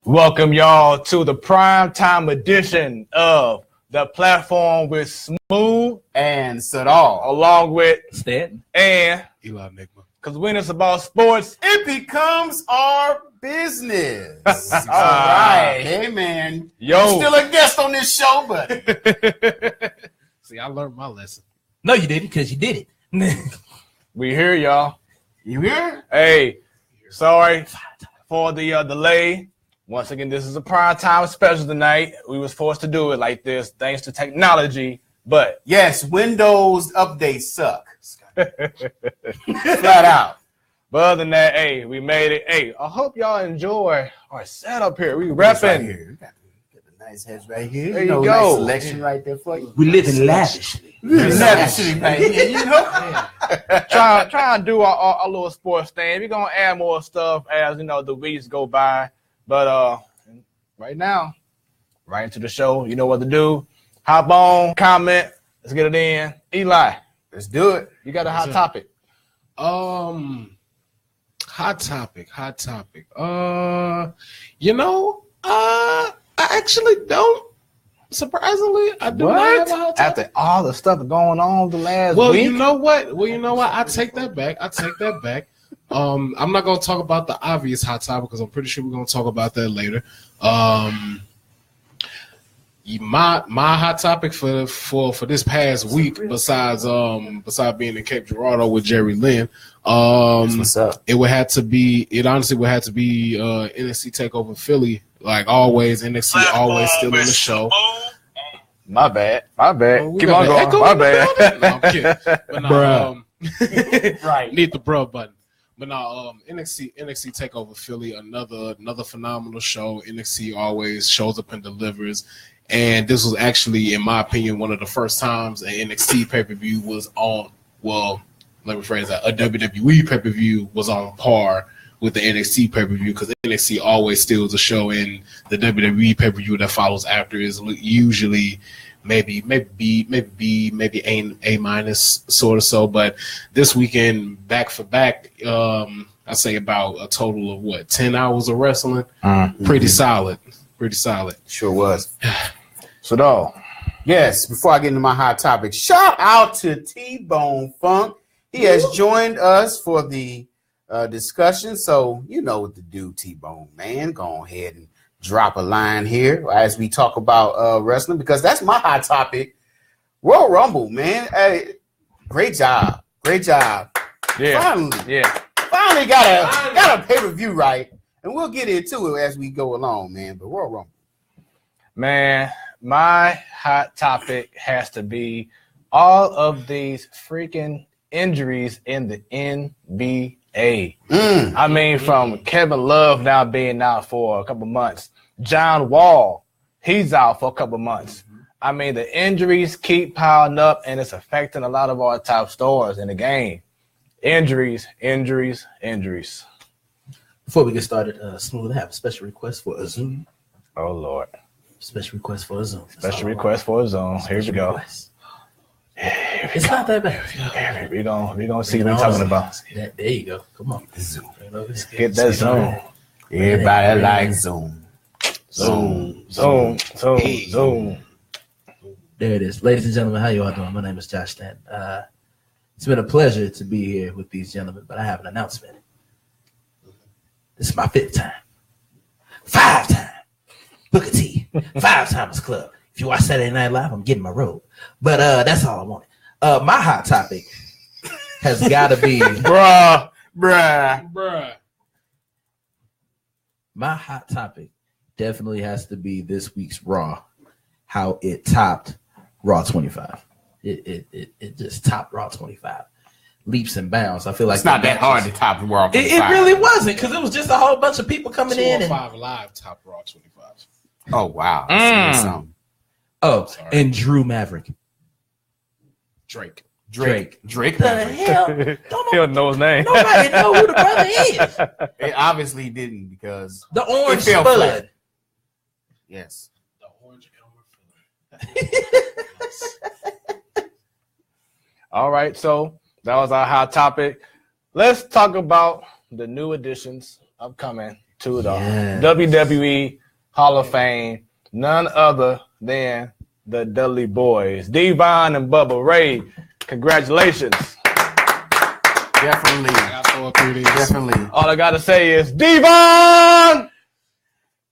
Welcome y'all to the prime time edition of the platform with Smoooth and Siddall, along with Stanton and Eli Nigma. Because when it's about sports, it becomes our business. All right, hey man, yo, still a guest on this show, but See, I learned my lesson. No, you didn't, because you did it. we here, y'all. You here? Hey, sorry for the delay. Once again, this is a prime time special tonight. We was forced to do it like this thanks to technology, but yes, Windows updates suck. Flat out. But other than that, hey, we made it. Hey, I hope y'all enjoy our setup here. We repping. Right here. We got the nice heads right here. There you go. Nice selection right there for you. We live in lavishly. Lavishly, man. You know? try and do our little sports thing. We're gonna add more stuff as the weeks go by. But right now, right into the show. You know what to do. Hop on, comment. Let's get it in. Eli, let's do it. You got a hot topic. Hot topic. I actually don't. Surprisingly, I do not have a hot topic. After all the stuff going on the last week. You know what? I take that back. I'm not going to talk about the obvious hot topic because I'm pretty sure we're going to talk about that later. My hot topic for this past week, besides being in Cape Girardeau with Jerry Lynn, what's up? It honestly would have to be NXT TakeOver Philly. Like always, NXT always still in the show. My bad. Keep on going. My bad. No, I'm kidding. But no, right. Need the bruh button. But no, NXT TakeOver Philly, another phenomenal show. NXT always shows up and delivers. And this was actually, in my opinion, one of the first times an NXT pay-per-view was on, well, let me phrase that, a WWE pay-per-view was on par with the NXT pay-per-view, because NXT always steals a show, and the WWE pay-per-view that follows after is usually maybe A minus sort of so. But this weekend, back for back, I say about a total of 10 hours of wrestling. Pretty solid. Sure was. So, yes, before I get into my hot topic, shout out to T-Bone Funk. He has joined us for the discussion. So you know what to do, T-Bone, man. Go ahead and drop a line here as we talk about wrestling, because that's my hot topic. Royal Rumble, man. Hey, great job. Yeah. Finally got a pay-per-view right. And we'll get into it as we go along, man. But Royal Rumble. Man, my hot topic has to be all of these freaking injuries in the NBA. I mean, from Kevin Love now being out for a couple months. John Wall, he's out for a couple months. I mean, the injuries keep piling up, and it's affecting a lot of our top stars in the game. Injuries. Before we get started, Smoooth, I have a special request for a Zoom. Oh, Lord. Special request for a Zoom. Special request for a Zoom. Here we go. It's not that bad. We're gonna see what we're talking about. There you go. Come on. Zoom. Get that Zoom. Everybody likes Zoom. Zoom. There it is. Ladies and gentlemen, how you all doing? My name is Josh Stanton. It's been a pleasure to be here with these gentlemen, but I have an announcement. This is my 5th time. 5-time. Booker T. 5 times club. If you watch Saturday Night Live, I'm getting my robe. But that's all I wanted. My hot topic has got to be... Bruh. My hot topic definitely has to be this week's Raw. How it topped Raw 25. It just topped Raw 25. Leaps and bounds. I feel like it's not that hard to top Raw 25. It really wasn't, because it was just a whole bunch of people coming in. 205 Live top Raw 25. Oh, wow. And Drew Maverick. Drake. The hell? He don't know his name. Nobody know who the brother is. It obviously didn't, because the orange fell spud. flat. Yes. The orange Elmer. All right, so that was our hot topic. Let's talk about the new additions upcoming to the WWE Hall of Fame. None other than the Dudley Boys, Devon and Bubba Ray. Congratulations. Definitely. Definitely. All I gotta say is Devon!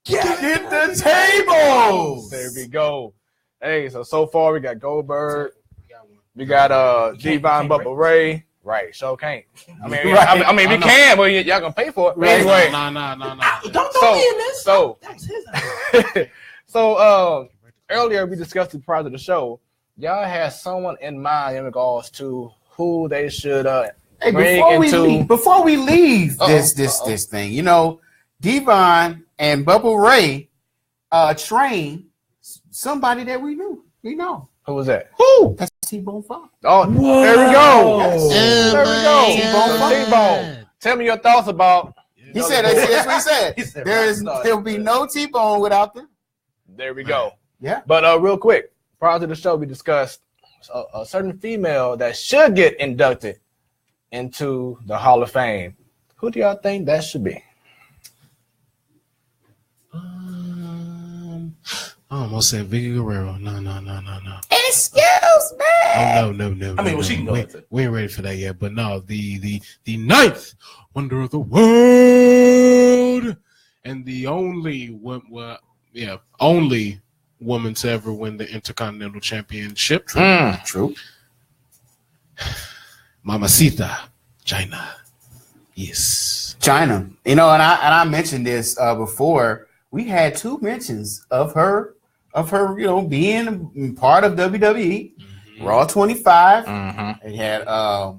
Get the table. There we go. Hey, so far we got Goldberg. We got Devon, Bubba Ray. Right, sure can't. I mean, I mean, we can, but y'all gonna pay for it. Right. Anyway. No. Don't throw me in this. So, that was his idea. so earlier we discussed it prior to the show. Y'all had someone in mind in regards to who they should bring before we leave this thing, you know, Devon and Bubba Ray trained somebody that we knew. We know. Who was that? Who? That's T-Bone Funk. Oh, there we go. Yes. There we go. T-Bone. Tell me your thoughts about. He said that's what he said. There'll be no T-Bone without them. There we go. Yeah. But real quick, prior to the show, we discussed a certain female that should get inducted into the Hall of Fame. Who do y'all think that should be? I almost said Vicky Guerrero. No. Excuse me. Oh, no. I mean, well, she can go into it. We ain't ready for that yet, but no, the ninth wonder of the world and the only woman to ever win the Intercontinental Championship. True. Mamacita, China. Yes. China. You know, and I mentioned this before. We had 2 mentions of her, you know, being part of WWE. Raw 25. It had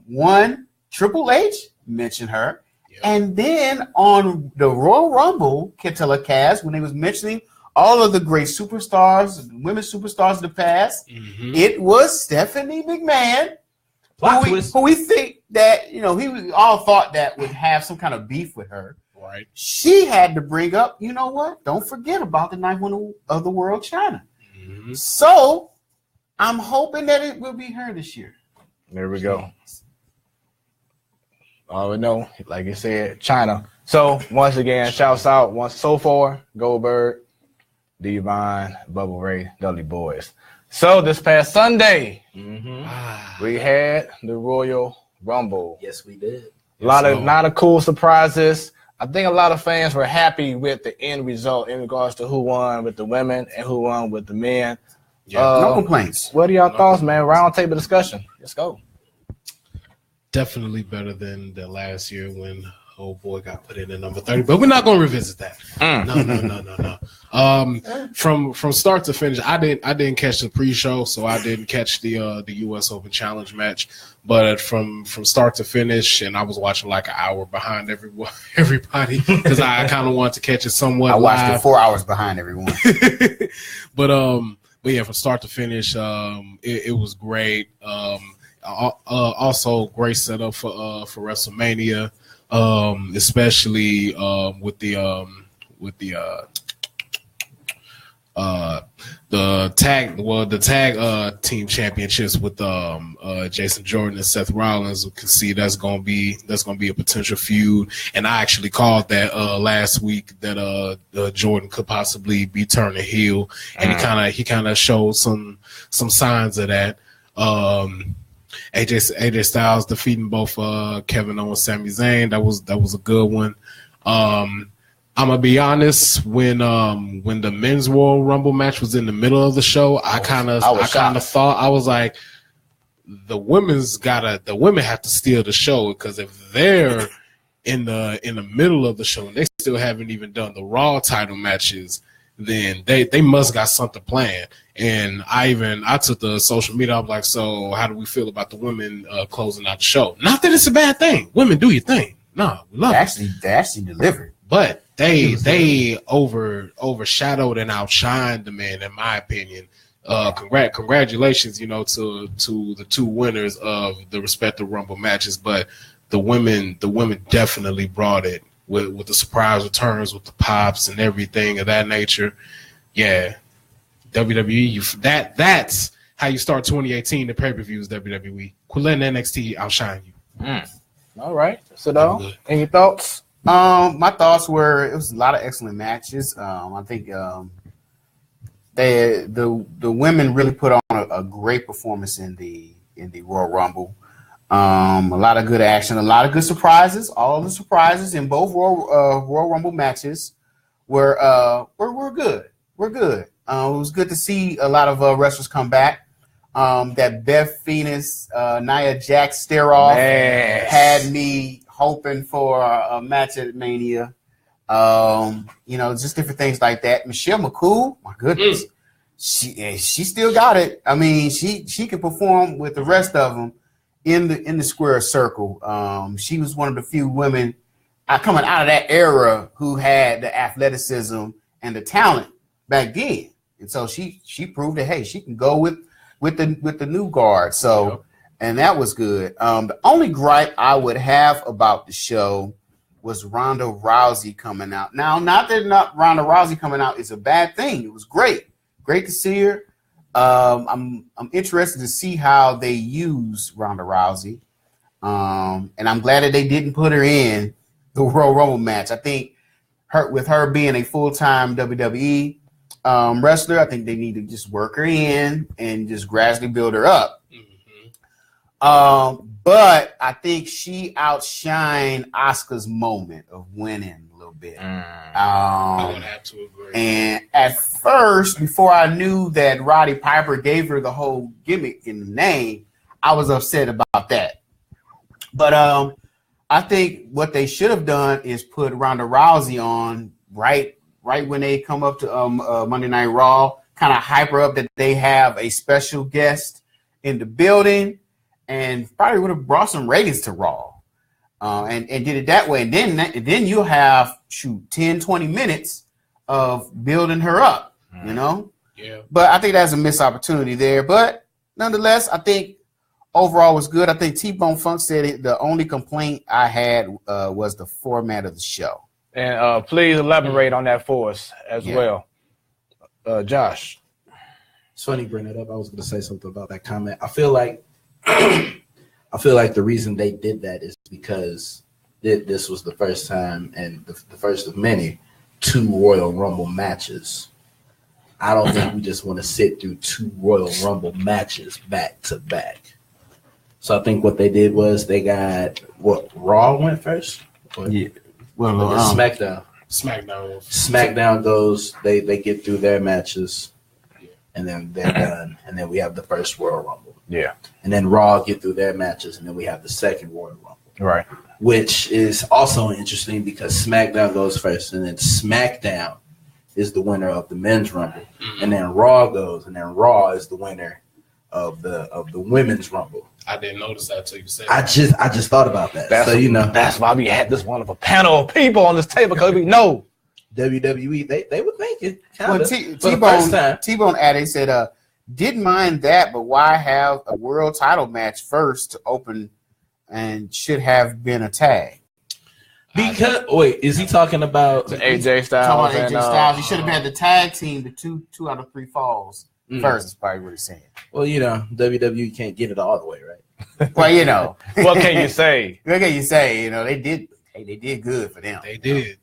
one Triple H mention her. Yep. And then on the Royal Rumble telecast, when they was mentioning all of the great superstars, women superstars of the past, it was Stephanie McMahon, who we think that, you know, we all thought that would have some kind of beef with her. Right. She had to bring up, you know what? Don't forget about the ninth wonder of the world, China. So I'm hoping that it will be her this year. There we go. All we know, like you said, China. So once again, shouts out so far, Goldberg, Devon, Bubba Ray, Dudley Boys. So this past Sunday, we had the Royal Rumble. Yes, we did. A lot of cool surprises. I think a lot of fans were happy with the end result in regards to who won with the women and who won with the men. Yeah, no complaints. What are y'all thoughts, man? Round table discussion. Let's go. Definitely better than the last year when old boy got put in at number 30, but we're not going to revisit that. No. From start to finish, I didn't catch the pre-show, so I didn't catch the U.S. Open Challenge match. But from start to finish, and I was watching like an hour behind everybody because I kind of wanted to catch it somewhat. I watched live. it 4 hours behind everyone. But yeah, from start to finish, it was great. Also great setup for WrestleMania. Especially with the tag team championships with Jason Jordan and Seth Rollins. We can see that's gonna be a potential feud, and I actually called that last week that Jordan could possibly be turning heel, and he kind of showed some signs of that. AJ Styles defeating both Kevin Owens and Sami Zayn. That was a good one. I'm gonna be honest, when the men's Royal Rumble match was in the middle of the show, I kind of thought, I was like, the women have to steal the show, because if they're in the middle of the show and they still haven't even done the Raw title matches, then they must got something planned. And I took the social media. I was like, so how do we feel about the women closing out the show? Not that it's a bad thing. Women, do your thing. No, we love it. They actually delivered. But they overshadowed and outshined the men, in my opinion. Congratulations, to the 2 winners of the respective Rumble matches. But the women definitely brought it with the surprise returns, with the pops and everything of that nature. Yeah. WWE, that's how you start 2018. The pay-per-views, WWE. Quit letting NXT outshine you. All right. Siddall, any thoughts? My thoughts were it was a lot of excellent matches. I think the women really put on a great performance in the Royal Rumble. A lot of good action, a lot of good surprises. All the surprises in both Royal Rumble matches were good. We're good. It was good to see a lot of wrestlers come back. That Beth Phoenix, Nia Jax stare-off had me hoping for a match at Mania. Just different things like that. Michelle McCool, my goodness, she still got it. I mean, she can perform with the rest of them in the square circle. She was one of the few women coming out of that era who had the athleticism and the talent back then, and so she proved that hey, she can go with the new guard. So. Yep. And that was good. The only gripe I would have about the show was Ronda Rousey coming out. Now, not that Ronda Rousey coming out is a bad thing. It was great. Great to see her. I'm interested to see how they use Ronda Rousey. And I'm glad that they didn't put her in the Royal Rumble match. I think with her being a full-time WWE wrestler, I think they need to just work her in and just gradually build her up. But I think she outshined Asuka's moment of winning a little bit. I would have to agree. And at first, before I knew that Roddy Piper gave her the whole gimmick in the name, I was upset about that. But I think what they should have done is put Ronda Rousey on right when they come up to Monday Night Raw, kind of hype her up that they have a special guest in the building. And probably would have brought some ratings to Raw and did it that way. And then you'll have, 10, 20 minutes of building her up, you know? Yeah. But I think that's a missed opportunity there. But nonetheless, I think overall was good. I think T-Bone Funk said the only complaint I had was the format of the show. And please elaborate on that for us as well. Josh. It's funny you bring that up. I was going to say something about that comment. I feel like the reason they did that is because this was the first time and the first of many 2 Royal Rumble matches. I don't think we just want to sit through 2 Royal Rumble matches back to back. So I think what they did was they got Raw went first. Yeah. SmackDown. SmackDown goes. They get through their matches, and then they're done. And then we have the first Royal Rumble. Yeah. And then Raw get through their matches, and then we have the second Royal Rumble. Right. Which is also interesting because SmackDown goes first, and then SmackDown is the winner of the Men's Rumble. And then Raw goes, and then Raw is the winner of the Women's Rumble. I didn't notice that till you said I just thought about that. That's why we had this wonderful panel of people on this table, because we know WWE, they were thinking. Well, T-Bone added, said, didn't mind that, but why have a world title match first to open and should have been a tag? Because wait, is he talking about AJ Styles? AJ Styles. He should have had the tag team, the two out of 3 falls first. Is probably what he's saying. Well, WWE can't get it all the way right. Well, what can you say? What can you say? They did good for them. They did.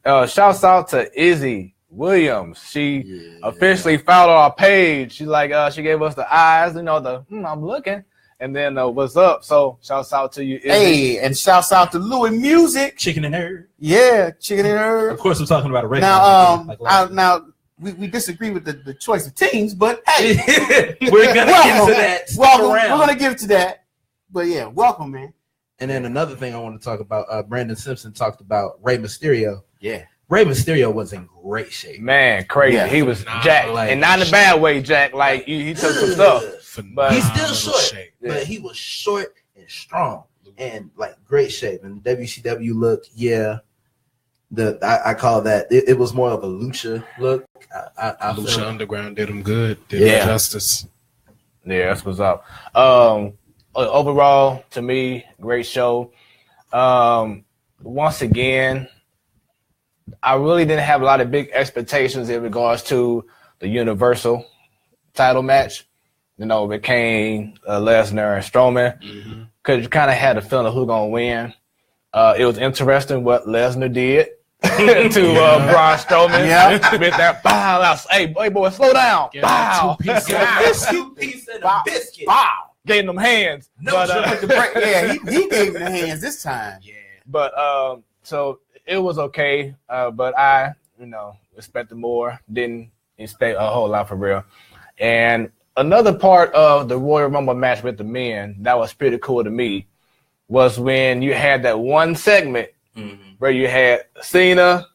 Shouts out to Izzy Williams. She officially followed our page. She's like, she gave us the eyes, I'm looking. And then what's up? So shouts out to you, Izzy. Hey, and shouts out to Louis Music. Chicken and Herb. Yeah, Chicken and Herb. Of course, we're talking about a regular. Now, we disagree with the choice of teams, but hey, we're gonna get to that. Welcome. We're gonna give to that. But yeah, welcome, man. And then another thing I want to talk about, Brandon Simpson talked about Rey Mysterio. Yeah. Rey Mysterio was in great shape. Man, crazy. Yeah. He was jacked. And not in a bad way, Jack. Like, he took some stuff. But he's still short. But he was short and strong and, great shape. And WCW look, I call that, it was more of a lucha look. Lucha Underground did him good. Did him justice. Yeah, that's what's up. Overall, to me, great show. Once again, I really didn't have a lot of big expectations in regards to the Universal title match. Between Lesnar and Strowman, because you kind of had a feeling of who's gonna win. It was interesting what Lesnar did to Braun Strowman with that bow. Hey, boy, slow down. Bow. Two-piece and a biscuit. Bow. Gave them hands. No, but, he gave him the hands this time. Yeah. But so it was okay. But I, expected more. Didn't expect a whole lot for real. And another part of the Royal Rumble match with the men that was pretty cool to me was when you had that one segment where you had Cena,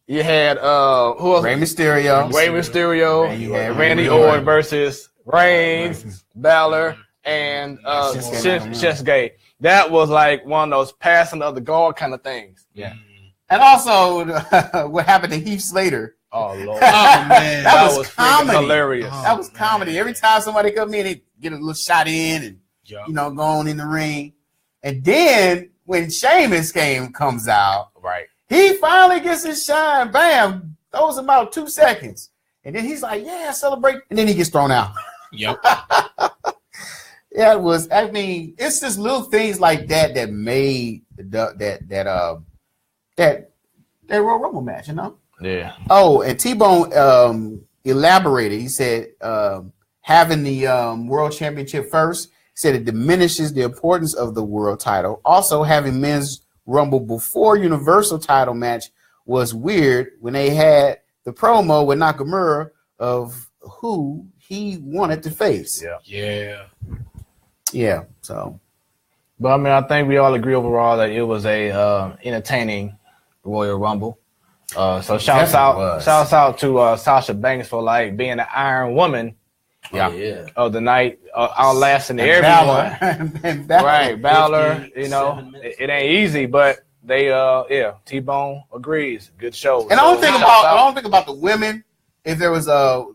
you had who else? Rey Mysterio, Randy Orton versus Reigns, Balor, and Shinsuke. That was like one of those passing of the guard kind of things. Yeah. And also, what happened to Heath Slater? Oh Lord! Oh man, that was comedy. Hilarious. That was comedy. Every time somebody come in, they get a little shot in, and go on in the ring. And then when Sheamus comes out, right, he finally gets his shine. Bam, throws him out 2 seconds, and then he's like, "Yeah, celebrate!" And then he gets thrown out. Yep. Yeah, it was. I mean, it's just little things like that made that Royal Rumble match, Yeah. Oh, and T-Bone elaborated. He said having the World Championship first, said it diminishes the importance of the world title. Also, having men's Rumble before Universal title match was weird when they had the promo with Nakamura of who he wanted to face. Yeah. So, but I mean, I think we all agree overall that it was a entertaining Royal Rumble. So shouts out to Sasha Banks for like being the Iron Woman of the night, outlasting everyone. Balor, it ain't easy, but they T-Bone agrees. Good show. And I don't think about the women. If there was a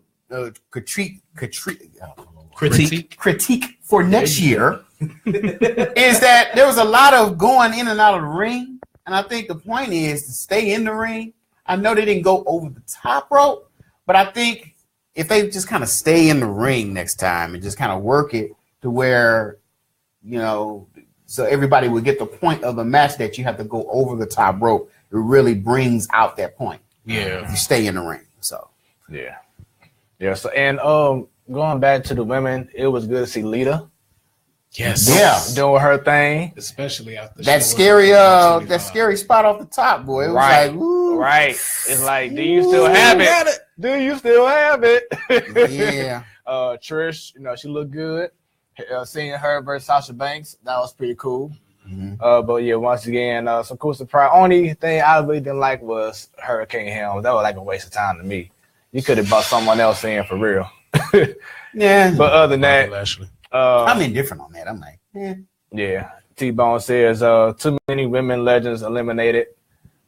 critique for next year, is that there was a lot of going in and out of the ring, and I think the point is to stay in the ring. I know they didn't go over the top rope, but I think if they just kind of stay in the ring next time and just kind of work it to where, so everybody would get the point of the match that you have to go over the top rope, it really brings out that point. Yeah. If you stay in the ring. So yeah. So and going back to the women, it was good to see Lita. Yes. Yeah. Doing her thing. Especially after that scary spot off the top, boy. It was like, woo. Right. It's like, do you still have it? Do you still have it? Yeah. Trish, she looked good. Seeing her versus Sasha Banks, that was pretty cool. Mm-hmm. But yeah, once again, some cool surprise. Only thing I really didn't like was Hurricane Helms. That was like a waste of time to me. You could have brought someone else in for real. Yeah. But other than that, I'm indifferent on that. I'm like, yeah. T-Bone says, too many women legends eliminated.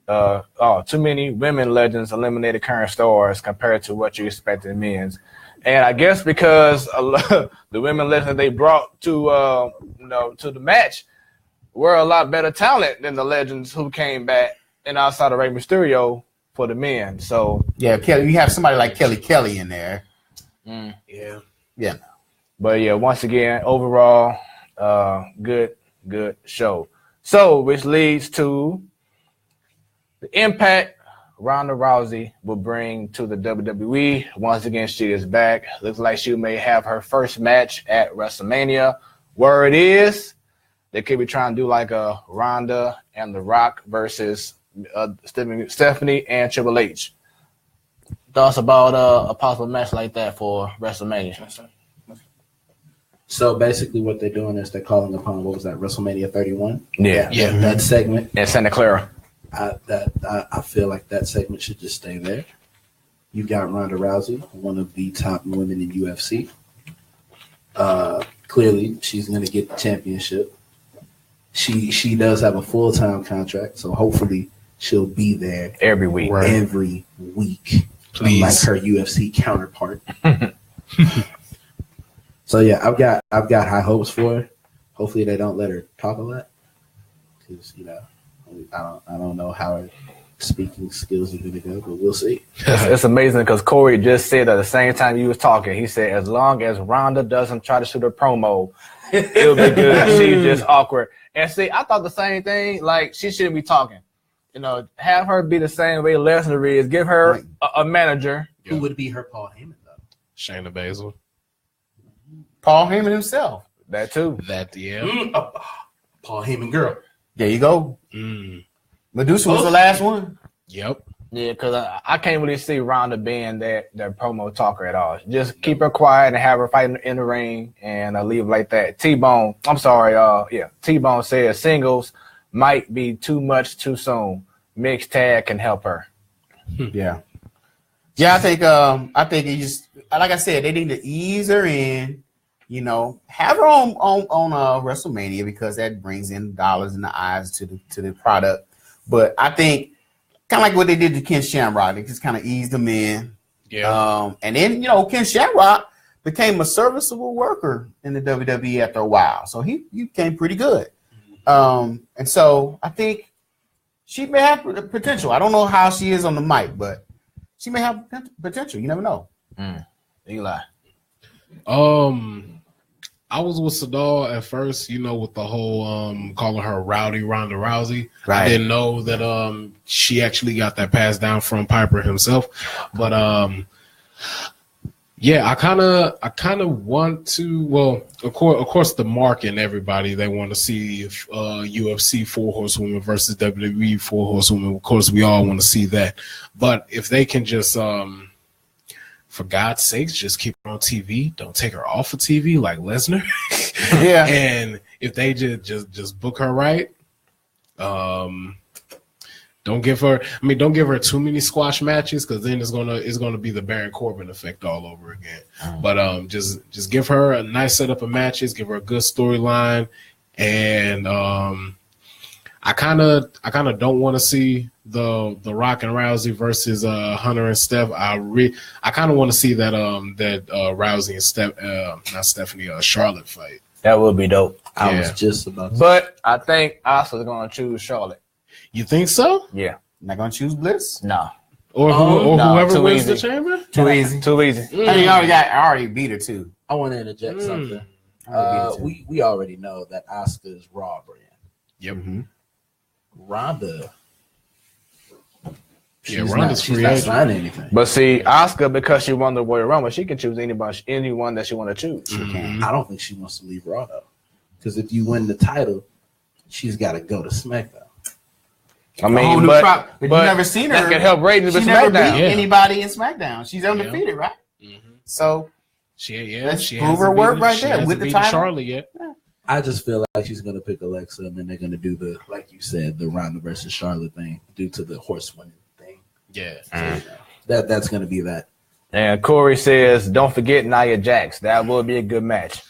Too many women legends eliminated current stars compared to what you expected in men's. And I guess because the women legends they brought to to the match were a lot better talent than the legends who came back and outside of Rey Mysterio for the men. So yeah, Kelly, you have somebody like Kelly in there. Yeah. But yeah, once again, overall, good show. So which leads to the impact Ronda Rousey will bring to the WWE. Once again, she is back. Looks like she may have her first match at WrestleMania. Word is they could be trying to do like a Ronda and The Rock versus Stephanie and Triple H. Thoughts about a possible match like that for WrestleMania? So basically what they're doing is they're calling upon, what was that, WrestleMania 31? Yeah. That segment. In Santa Clara. I feel like that segment should just stay there. You got Ronda Rousey, one of the top women in UFC. Clearly, she's going to get the championship. She does have a full-time contract, so hopefully she'll be there every week. Every week, please, like her UFC counterpart. So yeah, I've got high hopes for her. Hopefully, they don't let her talk a lot, because I don't know how her speaking skills are going to go, but we'll see. It's amazing because Corey just said at the same time you was talking, he said, as long as Ronda doesn't try to shoot a promo, It'll be good. She's just awkward. And see, I thought the same thing. Like, she shouldn't be talking. You know, have her be the same way Lesnar is. Give her a manager. Who would be her Paul Heyman, though? Shayna Baszler. Paul Heyman himself. That too. That, yeah. Paul Heyman girl. There you go. Medusa was the last one. Yep. Yeah, because I can't really see Ronda being that promo talker at all. Just keep her quiet and have her fight in the ring and leave it like that. T-Bone, I'm sorry, T-Bone says singles might be too much too soon. Mixed tag can help her. Yeah. Yeah, I think it just, like I said, they need to ease her in, you know, have her on WrestleMania because that brings in dollars in the eyes to the product. But I think kind of like what they did to Ken Shamrock, they just kind of eased him in. Yeah. And then, you know, Ken Shamrock became a serviceable worker in the WWE after a while. So he became pretty good. And so I think she may have potential. I don't know how she is on the mic, but she may have potential. You never know. Eli. I was with Siddall at first, you know, with the whole calling her Rowdy Ronda Rousey. Right. I didn't know that she actually got that passed down from Piper himself. But yeah, I kind of want to. Well, of course, the mark and everybody, they want to see if UFC 4 Horsewomen versus WWE 4 Horsewomen. Of course, we all want to see that. But if they can just for God's sakes, just keep her on TV. Don't take her off of TV like Lesnar. Yeah. And if they just book her right, don't give her too many squash matches because then it's gonna be the Baron Corbin effect all over again. But just give her a nice setup of matches, give her a good storyline, and I kind of don't want to see the Rock and Rousey versus Hunter and Steph. I kind of want to see that Rousey and Charlotte fight. That would be dope. I was just about to. But I think Asuka's going to choose Charlotte. You think so? Yeah. Not going to choose Bliss? No. Or no, whoever too wins easy. the chamber? Too easy. Too easy. I mean, I already beat her too. I want to interject something. We already know that Asuka is Raw brand. Yep. Mm-hmm. Ronda. Ronda's she's free not agent. signing anything. But see, Asuka, because she won the Royal Rumble, she can choose anyone that she want to choose. She can. I don't think she wants to leave Raw though, because if you win the title, she's got to go to SmackDown. I mean, but you never seen her. That can help ratings with She never SmackDown. beat anybody in SmackDown. She's undefeated, right? Mm-hmm. So She prove her work right there with the title. Charlotte yet. I just feel like she's going to pick Alexa, and then they're going to do the, like you said, the Ronda versus Charlotte thing due to the horsewoman thing. Yeah. So, that's going to be that. And Corey says, don't forget Nia Jax. That will be a good match.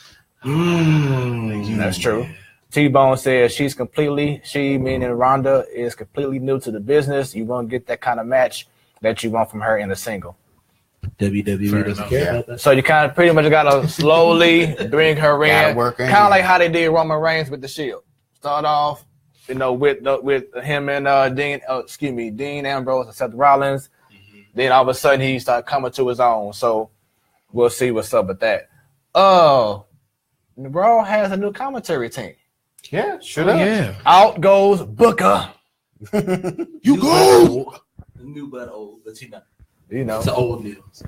That's true. T-Bone says she meaning Ronda, is completely new to the business. You won't get that kind of match that you want from her in a single. WWE doesn't care about that. So you kind of pretty much got to slowly bring her in. Kind of like how they did Roman Reigns with the Shield. Start off, you know, with him and Dean Ambrose and Seth Rollins. Then all of a sudden he started coming to his own. So we'll see what's up with that. Raw has a new commentary team. Yeah, sure does. Yeah. Out goes Booker. You go. New but old, but You know, it's old news.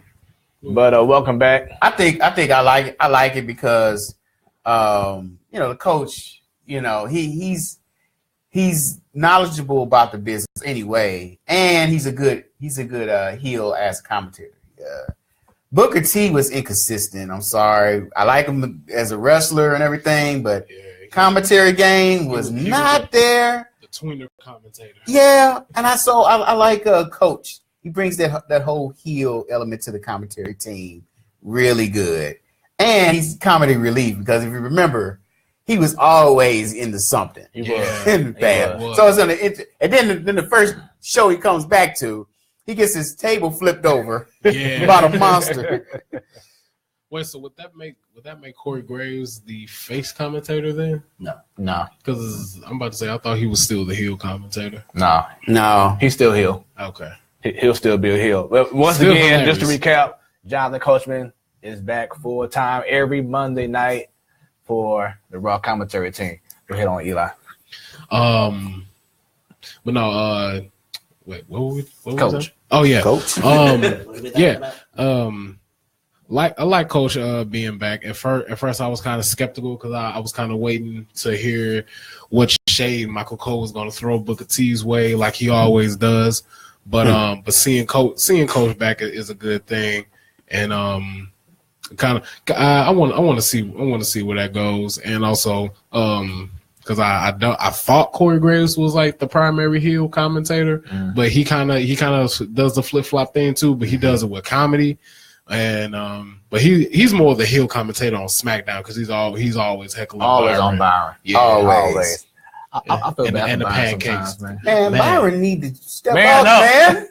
but welcome back. I think I like it because you know, the coach, you know, he's knowledgeable about the business anyway, and he's a good heel as a commentator. Booker T was inconsistent. I'm sorry. I like him as a wrestler and everything, but commentary game was not there. The tweener commentator. Yeah, and I like Coach. He brings that whole heel element to the commentary team really good. And he's comedy relief because if you remember, he was always into something. He was. Bad. So it's and then the first show he comes back to, he gets his table flipped over about a monster. Wait, so would that make Corey Graves the face commentator then? No. Because I'm about to say I thought he was still the heel commentator. No. He's still heel. Okay. He'll still be a heel. Well, once Still again, hilarious. just to recap, Jonathan Coachman is back full time every Monday night for the Raw commentary team? Go ahead on, Eli. But no, wait, what Coach. was that? Oh yeah, Coach. Yeah. I like Coach being back. At first, I was kind of skeptical because I was kind of waiting to hear what shade Michael Cole was going to throw Booker T's way, like he always does. But seeing Coach back is a good thing, and I want to see where that goes, and also because I thought Corey Graves was like the primary heel commentator, but he kind of does the flip flop thing too, but he does it with comedy. And but he's more the heel commentator on SmackDown because he's always heckling always Byron. on Byron. Yeah, always. I feel bad and for the Byron pancakes. sometimes, man. Man, Byron need to step Man up, up.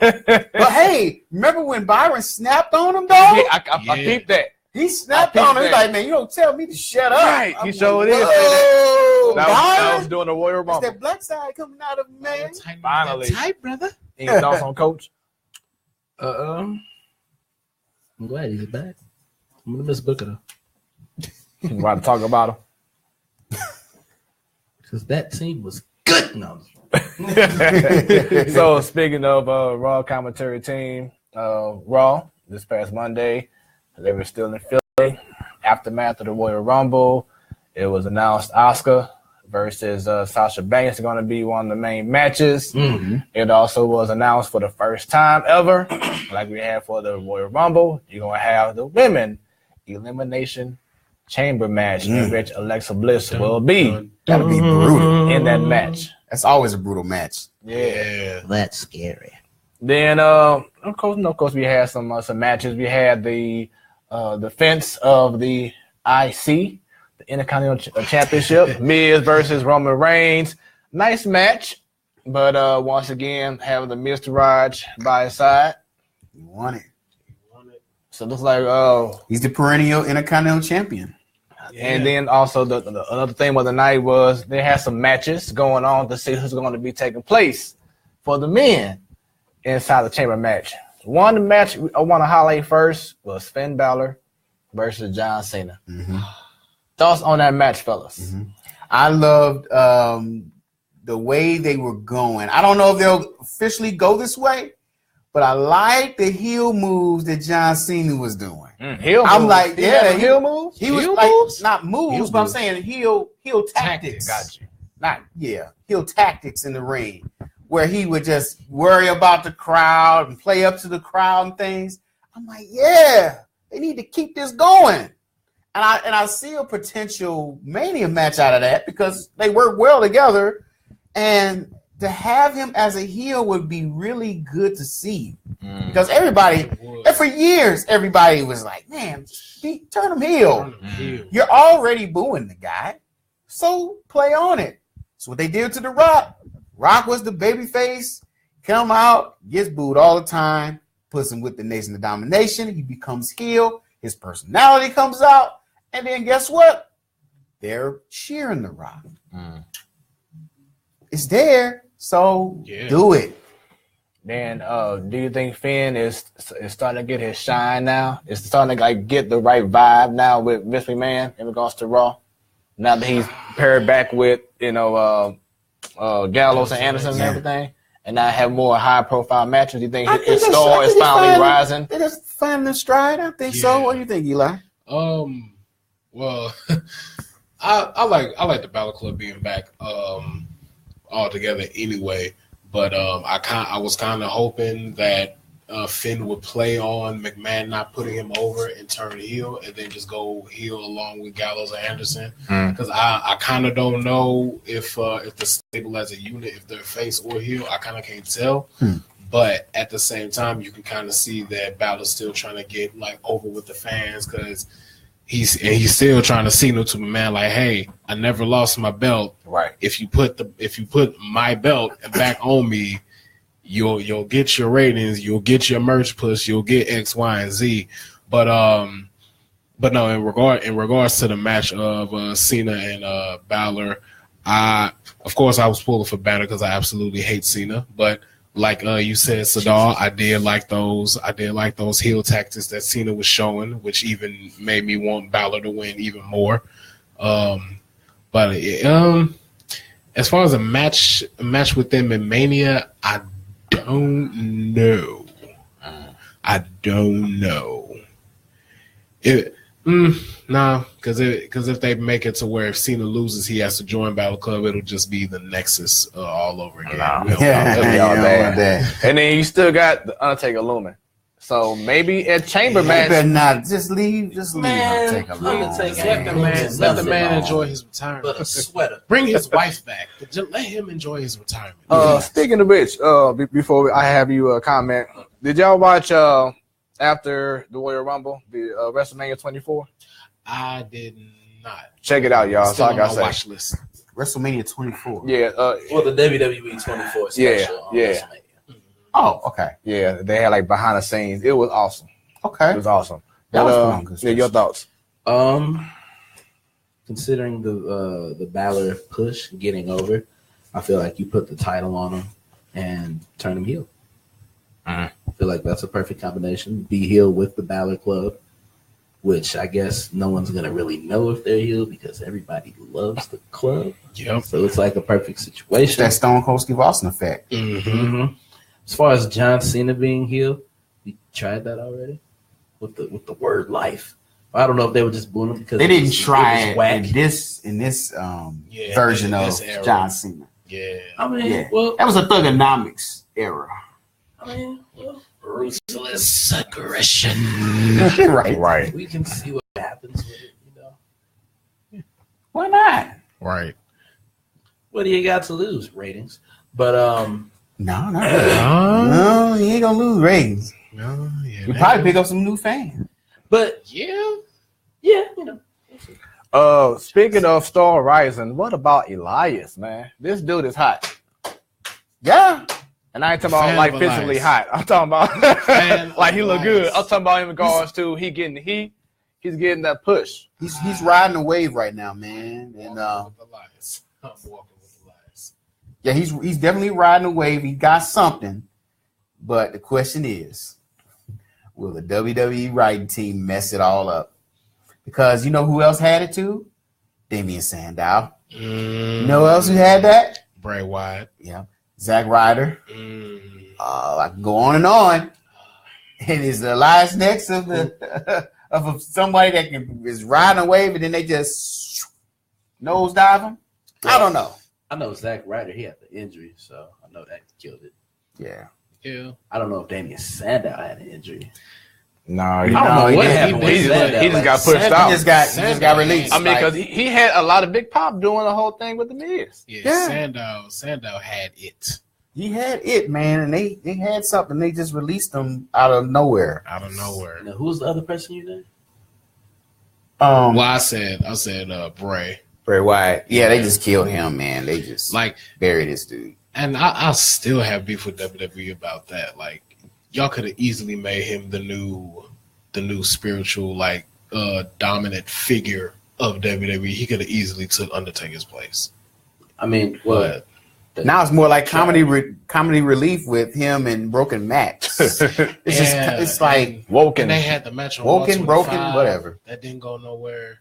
man. But hey, remember when Byron snapped on him, though? Yeah, I peeped that. He snapped I on him. peeped He's that. like, man, you don't tell me to shut up. Right, he I'm showed like, is. whoa, That was Byron? doing the Royal That's Rumble. that black side coming out of him, man. Finally. Tight, brother. Any thoughts on Coach? I'm glad he's back. I'm gonna miss Booker though, You want to talk about him? because that team was good. No, So speaking of Raw commentary team, Raw this past Monday, they were still in Philly. Aftermath of the Royal Rumble, it was announced Asuka versus Sasha Banks is going to be one of the main matches. It also was announced for the first time ever, like we had for the Royal Rumble, you're going to have the women elimination chamber match in which Alexa Bliss will be That'll be brutal. in that match. That's always a brutal match. Yeah. that's scary. Then, of course, we had some matches. We had the defense of the IC, the Intercontinental Championship, Miz versus Roman Reigns. Nice match, but once again, having the Miz Raj by his side. You want it. So it looks like, He's the perennial Intercontinental Champion. and then also the another thing of the night was they had some matches going on to see who's going to be taking place for the men inside the chamber match. One match I want to highlight first was Finn Balor versus John Cena. Thoughts on that match, fellas? I loved the way they were going. I don't know if they'll officially go this way, but I like the heel moves that John Cena was doing. Heel I'm moves. like, He yeah, had heel moves. He was Heel like moves? not moves, Heel but I'm moves. saying heel tactics. Got you. Not heel tactics in the ring, where he would just worry about the crowd and play up to the crowd and things. I'm like, yeah, they need to keep this going. And I see a potential Mania match out of that because they work well together. And to have him as a heel would be really good to see. Because everybody, and for years, everybody was like, man, turn him heel. You're already booing the guy, so play on it. That's what they did to The Rock. Rock was the babyface, come out, gets booed all the time, puts him with the Nation of Domination. He becomes heel. His personality comes out. And then guess what? They're cheering The Rock. It's there, so do it. Then, do you think Finn is starting to get his shine now? Is starting to get the right vibe now with Vince McMahon in regards to Raw? Now that he's paired back with Gallows and Anderson and everything, and now have more high profile matches. Do you think his star is finally rising? They're just finding their stride. I think so. What do you think, Eli? Well, I like the Balor Club being back all together anyway. But I was kind of hoping that Finn would play on McMahon not putting him over and turn heel, and then just go heel along with Gallows and Anderson. Because I kind of don't know if the stable as a unit, if they're face or heel, I kind of can't tell. But at the same time, you can kind of see that Balor's still trying to get over with the fans because he's still trying to signal to McMahon like, hey, I never lost my belt. Right. If you put my belt back on me, you'll get your ratings, you'll get your merch push, you'll get X, Y, and Z. But no, in regards to the match of Cena and Balor, of course I was pulling for Balor because I absolutely hate Cena. But like you said, Siddall, I did like those heel tactics that Cena was showing, which even made me want Balor to win even more. But as far as a match with them in Mania, I don't know. I don't know. Nah, because if they make it to where if Cena loses, he has to join Battle Club, it'll just be the Nexus all over again. Nah. Yeah, that. And then you still got the Undertaker looming. So maybe at Chamber match, better not just leave. Just leave. Man, Take a long Let the man enjoy his retirement. But a sweater. Bring his wife back. But just let him enjoy his retirement. Speaking of which, before I have you comment, did y'all watch after the Royal Rumble, the WrestleMania 24? I did not. Check it out, y'all. Still So on I my got watch list. WrestleMania 24. Yeah. Well, the WWE 24 special. On WrestleMania. Oh, okay. Yeah, they had like behind the scenes. It was awesome. Okay. It was awesome. That But, was yeah, your thoughts? Considering the Balor push getting over, I feel like you put the title on him and turn him heel. I feel like that's a perfect combination. Be heel with the Balor Club, which I guess no one's gonna really know if they're heel because everybody loves the club. Yep. So it's like a perfect situation. That Stone Cold Steve Austin effect. Mm-hmm. As far as John Cena being heel, we tried that already with the word life. I don't know if they were just booing him because They didn't try it it whack. in this version of this era. John Cena. Yeah. I mean, Yeah. well, That was a Thugonomics era. Ruthless aggression. Right. we can see what happens with it. You know, Why not? Right. what do you got to lose? Ratings, but No, you ain't gonna lose ratings. No, yeah. You probably pick up some new fans. but Yeah. yeah, you know. Speaking of Star Rising, what about Elias, man? This dude is hot. Yeah. And I ain't talking about Fan like of physically Elias. hot. I'm talking about like he look good. Elias. I'm talking about in regards to he getting the heat. He's getting that push. He's riding a wave right now, man. And I'm walking with Elias. yeah, he's definitely riding a wave. He got something. But the question is, will the WWE writing team mess it all up? Because you know who else had it too? Damian Sandow. You know who else who had that? Bray Wyatt. Yeah. Zack Ryder. I can go on and on. And is Elias next of the of somebody that is riding a wave and then they just nosedive him? I don't know. I know Zack Ryder. He had the injury, so I know that killed it. Yeah. Yeah. I don't know if Damian Sandow had an injury. No, I don't know what happened. He just got pushed Sandow- out. He just got released. I mean, because he had a lot of big pop doing the whole thing with the Miz. Yeah. Sandow had it. He had it, man, and they had something. They just released him out of nowhere. Out of nowhere. Now, who's the other person you named? Well, I said Bray. Bray Wyatt. Yeah, they just killed him, man. They just Like, buried this dude. and I still have beef with WWE about that. Like, y'all could have easily made him the new spiritual, like, dominant figure of WWE. He could have easily took Undertaker's place. I mean, what? Now it's more like comedy relief with him and Broken Max. It's like Woken. And they had the match on Woken, Raw broken, 25. whatever. That didn't go nowhere.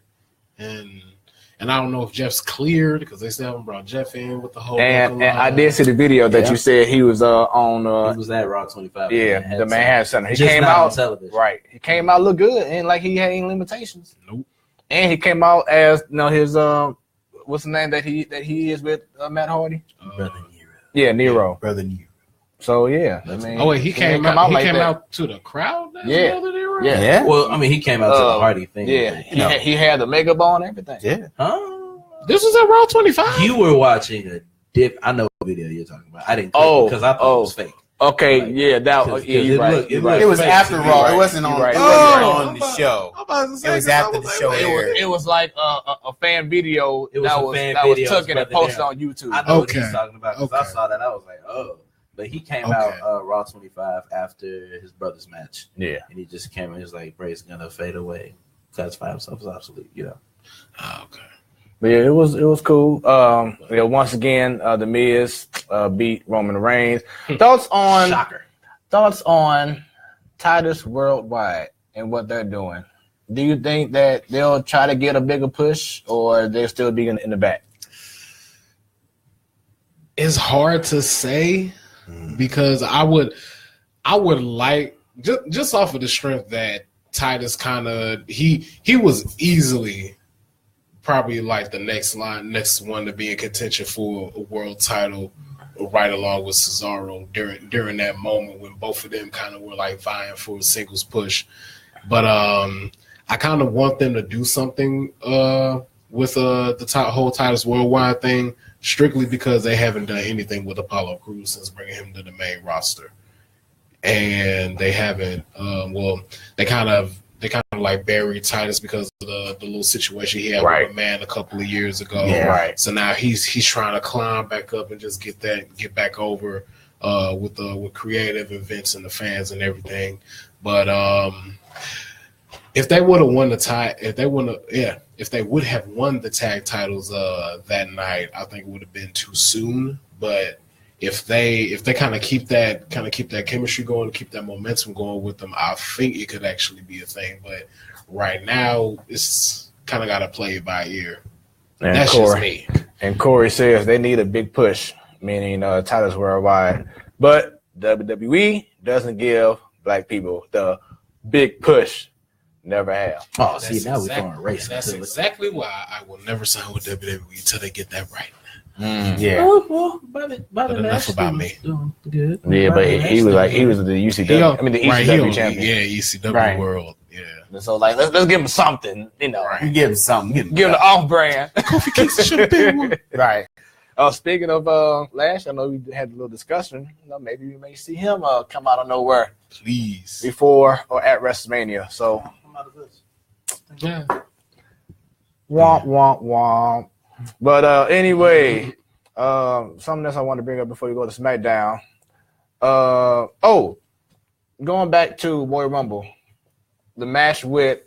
And I don't know if Jeff's cleared because they still haven't brought Jeff in with the whole. And I did see the video that you said he was on. He was at Raw 25. Yeah, the Manhattan Center. He Just came not on out television. right. He came out look good and like he had any limitations. Nope. And he came out as his what's the name that he is with Matt Hardy? Brother Nero. Yeah, Nero. Brother New. So yeah, I mean, Oh wait, he came didn't out. He like came that. out to the crowd. That's Yeah. Brother Nero? Yeah. Yeah. Well, I mean, he came out to the Hardy thing. Yeah, he had the makeup on and everything. Yeah. Huh? This was at Raw 25. You were watching a dip. I know what video you're talking about. I didn't click Oh, because I thought it was fake. Okay, Like, yeah, that cause yeah, it you're right. looked- You're it right. It was Fake after to me, Raw. right. It wasn't on. You're right. It Oh, wasn't on the show. It was after the show aired. It was like a fan video It was that a was fan that was video, taken and Brother posted Nero. on YouTube. I know what Okay. he's talking about because I Okay. saw that. I was like, oh. But he came Okay. out Raw 25 after his brother's match. Yeah. And he just came and he was like, Bray's going to fade away. Classify himself as obsolete, you know. Oh, okay. But yeah, it was cool. Once again, the Miz beat Roman Reigns. Thoughts on Shocker. Titus Worldwide and what they're doing do you think that they'll try to get a bigger push, or they'll still be in the back? It's hard to say because I would like just off of the strength that Titus kind of he was easily probably like the next one to be in contention for a world title, right along with Cesaro during that moment when both of them kind of were like vying for a singles push. But I kind of want them to do something with the whole Titus Worldwide thing, strictly because they haven't done anything with Apollo Crews since bringing him to the main roster, and they haven't. They kind of like buried Titus because of the little situation he had with a man a couple of years ago. Yeah, right. So now he's trying to climb back up and just get back over with creative events and the fans and everything. But if they would have won if they would have won the tag titles that night, I think it would have been too soon. But if they kind of keep that chemistry going, keep that momentum going with them, I think it could actually be a thing. But right now, it's kind of got to play it by ear. And that's just me. And Corey says they need a big push, meaning Titus Worldwide. But WWE doesn't give black people the big push. Never have. Oh, see, now we're going racing. That's exactly why I will never sign with WWE until they get that right. Yeah. But enough about me. Good. Yeah, but he was the UCW. I mean, the ECW champion. Yeah, ECW world. Yeah. So like, let's give him something. You know, give him something. Give him the off-brand. Kofi Kingston should have been one. Right. Speaking of Lash, I know we had a little discussion. You know, maybe we may see him come out of nowhere. Please. Before or at WrestleMania. So. Yeah. Womp womp womp. But anyway, something else I want to bring up before you go to SmackDown. Going back to Royal Rumble, the match with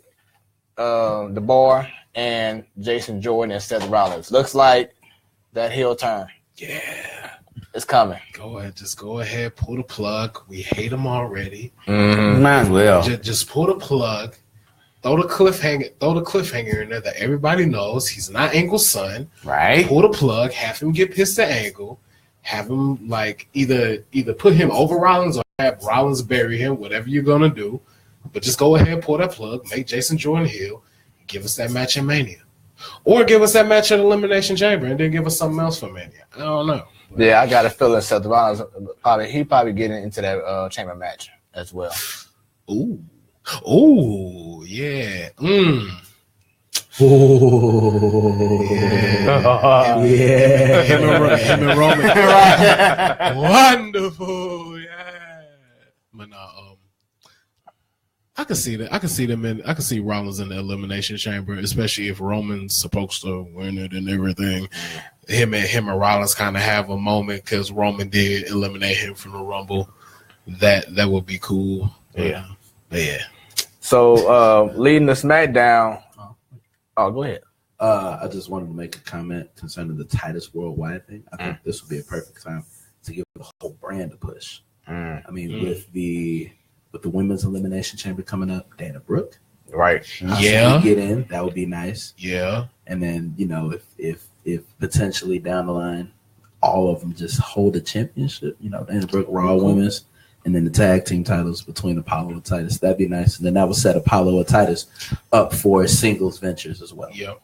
the Bar and Jason Jordan and Seth Rollins looks like that heel turn. Yeah, it's coming. Just go ahead, pull the plug. We hate them already. Might as well. Just pull the plug. Throw the cliffhanger in there that everybody knows he's not Angle's son. Right. Pull the plug, have him get pissed at Angle, have him like either put him over Rollins or have Rollins bury him, whatever you're gonna do. But just go ahead, pull that plug, make Jason Jordan heel, give us that match in Mania. Or give us that match at Elimination Chamber and then give us something else for Mania. I don't know. Yeah, I got a feeling Seth Rollins probably getting into that chamber match as well. Ooh, yeah. Oh, yeah. Him and Roman. Right. Wonderful, yeah. But no, I can see that. I can see Rollins in the Elimination Chamber, especially if Roman's supposed to win it and everything. Him and Rollins kind of have a moment because Roman did eliminate him from the Rumble. That would be cool. Yeah. So leading the SmackDown. Oh, go ahead. I just wanted to make a comment concerning the Titus Worldwide thing. I think this would be a perfect time to give the whole brand a push. I mean, with the women's elimination chamber coming up, Dana Brooke. Right. Yeah. Get in, that would be nice. Yeah. And then, you know, if potentially down the line, all of them just hold a championship, you know, Dana Brooke, Raw Women's, and then the tag team titles between Apollo and Titus. That'd be nice. And then that would set Apollo and Titus up for singles ventures as well. Yep.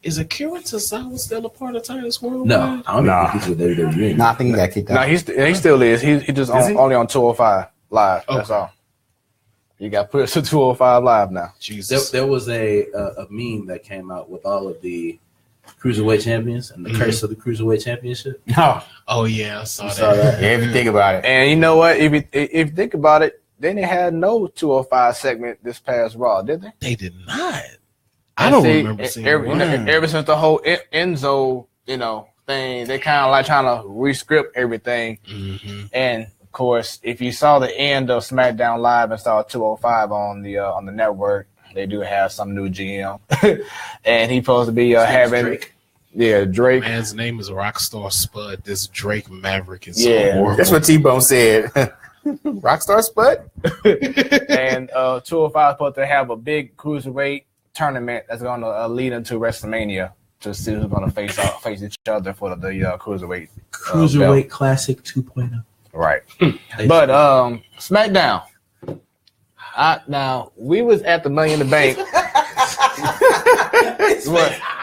Is Akira Tozawa still a part of Titus Worldwide? No, I don't think he's with WWE. No, I think he got kicked out. No, he still is. He just only on 205 Live. Okay. That's all. You got pushed to 205 Live now. Jesus. There was a meme that came out with all of the Cruiserweight champions and the curse of the Cruiserweight Championship. Oh yeah, I saw that. Yeah, if you think about it. And you know what? If you think about it, they didn't have no 205 segment this past Raw, did they? They did not. I don't remember seeing ever since the whole Enzo, thing, they kind of like trying to re-script everything. Mm-hmm. And of course, if you saw the end of SmackDown Live and saw 205 on the network, they do have some new GM, and he's supposed to be having Drake. Yeah, Drake. Man's name is Rockstar Spud. This Drake Maverick is Yeah, so horrible. That's what T-Bone said. Rockstar Spud. And 205 is supposed to have a big cruiserweight tournament that's going to lead into WrestleMania to see who's going to face each other for the cruiserweight. Cruiserweight Classic 2.0. Right. But SmackDown. Now we was at the Money in the Bank.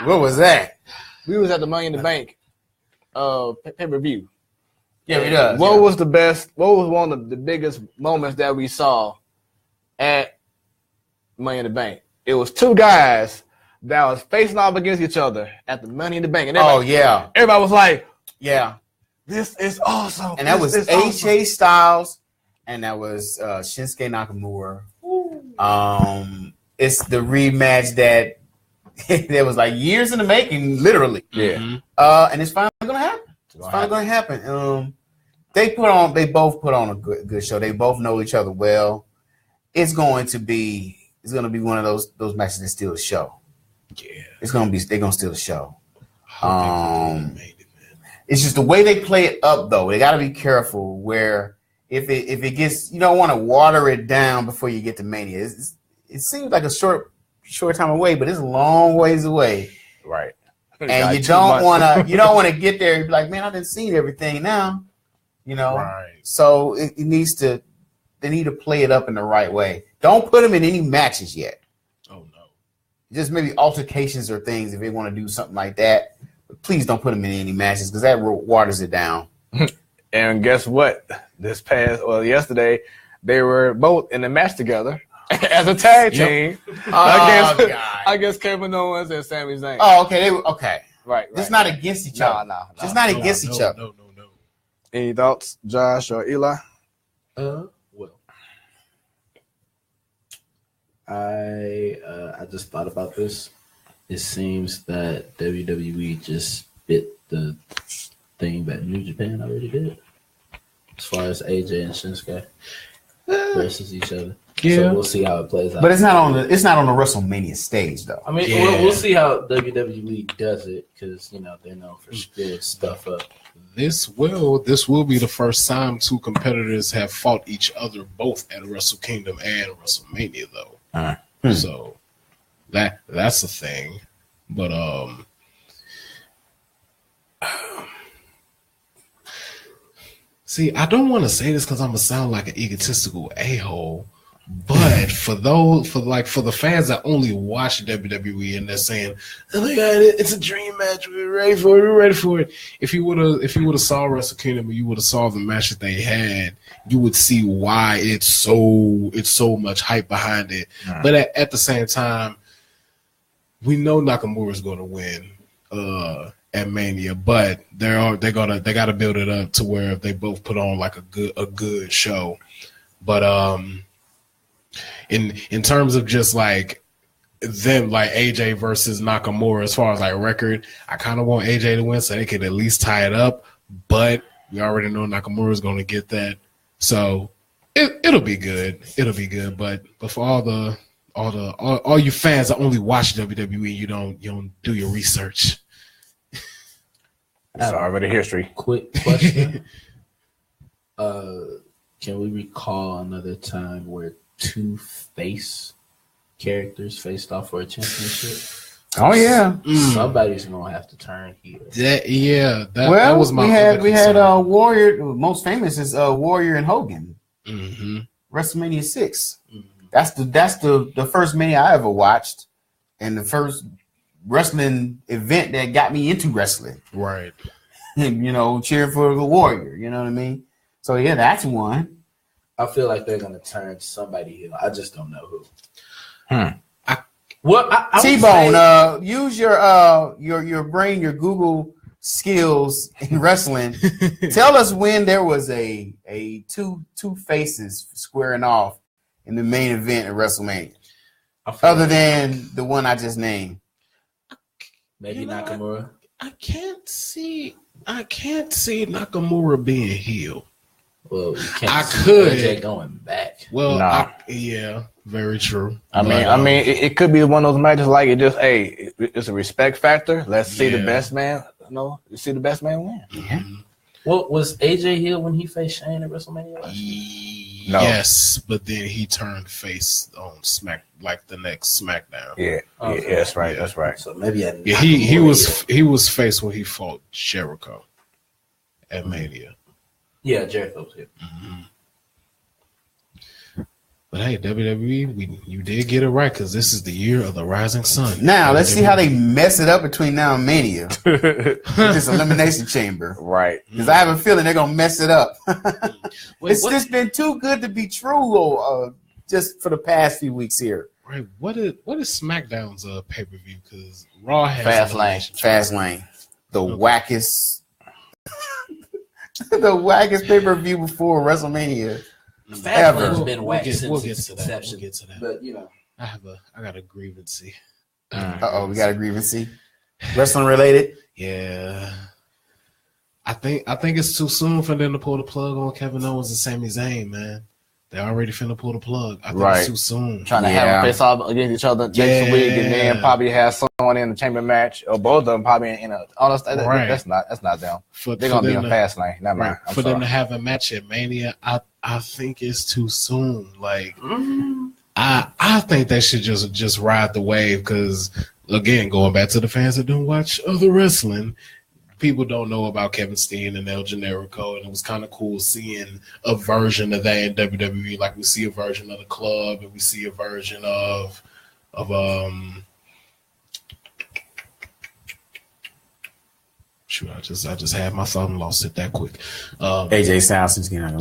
What was that? We was at the Money in the Bank pay-per-view. Yeah, we does. What was the best? What was one of the biggest moments that we saw at Money in the Bank? It was two guys that was facing off against each other at the Money in the Bank. And everybody was like, yeah, this is awesome. And that was AJ Styles, and that was Shinsuke Nakamura. It's the rematch that was like years in the making, literally. Yeah. And it's finally gonna happen. It's finally gonna happen. They both put on a good show. They both know each other well. It's gonna be one of those matches that steal the show. Yeah. They're gonna steal the show. It's just the way they play it up, though. They got to be careful where if it gets, you don't want to water it down before you get to Mania. It seems like a short time away, but it's a long ways away. Right. And you don't want to get there and be like, man, I didn't see everything now. Right. So they need to play it up in the right way. Don't put them in any matches yet. Oh no. Just maybe altercations or things if they want to do something like that. But please don't put them in any matches because that waters it down. And guess what? Yesterday, they were both in a match together as a tag team against Kevin Owens and Sami Zayn. Oh, okay. Okay. Right. It's not against each other. No. It's not against each other. No. Any thoughts, Josh or Eli? Well, I just thought about this. It seems that WWE just bit the thing that New Japan already did, as far as AJ and Shinsuke versus each other. Yeah. So we'll see how it plays out. But it's not on the WrestleMania stage though. I mean, we'll see how WWE does it because they're known for screwing stuff up. This will be the first time two competitors have fought each other both at Wrestle Kingdom and WrestleMania though. So that's a thing. But see, I don't want to say this because I'm gonna sound like an egotistical a-hole. But for the fans that only watch WWE and they're saying, "Oh my God, it's a dream match. We're ready for it." If you would have saw Wrestle Kingdom and you would have saw the match that they had, you would see why it's so much hype behind it. But at the same time, we know Nakamura is going to win at Mania, but they got to build it up to where they both put on like a good show. But in terms of just like them, like AJ versus Nakamura, as far as like record, I kind of want AJ to win so they could at least tie it up. But we already know Nakamura is going to get that, so it'll be good. It'll be good. But for all you fans that only watch WWE, you don't do your research. It's already history. Quick question. Can we recall another time where two face characters faced off for a championship? Oh yeah. Somebody's gonna have to turn heel. That was my we had Warrior. Most famous is Warrior and Hogan. Mm-hmm. WrestleMania 6. That's the first Mania I ever watched, and the first wrestling event that got me into wrestling. Right. And cheering for the Warrior. You know what I mean? So yeah, that's one. I feel like they're gonna turn somebody heel. I just don't know who. T-Bone, use your brain, your Google skills in wrestling. Tell us when there was a two faces squaring off in the main event of WrestleMania, other than the one I just named. Maybe Nakamura. I can't see Nakamura being heel. Well, you can't I see could AJ going back. Well, Nah. Yeah, very true. I mean, it could be one of those matches like it's a respect factor. Let's see the best man. See the best man win. Yeah. What was AJ Hill when he faced Shane at WrestleMania last year? No. Yes, but then he turned face on the next SmackDown. Yeah, Okay. yeah, that's right. That's right. So maybe He was face when he fought Jericho at Mania. Yeah, Jericho was here. But hey, WWE, you did get it right because this is the year of the rising sun. Now let's see how they mess it up between now and Mania. This elimination chamber, Right. because I have a feeling they're gonna mess it up. Wait, It's just been too good to be true. Just for the past few weeks here. Right. What is SmackDown's pay per view? Because Raw has Fastlane, the wackest, the wackest pay per view before WrestleMania. Fastlane's been whacked since we'll get its to that. inception. We'll get to that. But you know, I got a grievance. We got a grievance. Wrestling related. Yeah. I think it's too soon for them to pull the plug on Kevin Owens and Sami Zayn, man. They already finna pull the plug. I think it's too soon. Trying to have them face off against each other next week, and then probably have someone in the chamber match, or both of them probably in a. Honestly, that's not them. They're gonna be on Fastlane. Never mind. For them to have a match at Mania, I think it's too soon. Like, I think they should just ride the wave because, again, going back to the fans that don't watch other wrestling, people don't know about Kevin Steen and El Generico, and it was kind of cool seeing a version of that in WWE. Like, we see a version of the club, and we see a version of shoot, I just had my thought and lost it that quick. AJ Styles is getting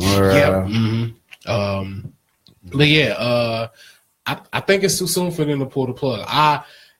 But yeah, I think it's too soon for them to pull the plug.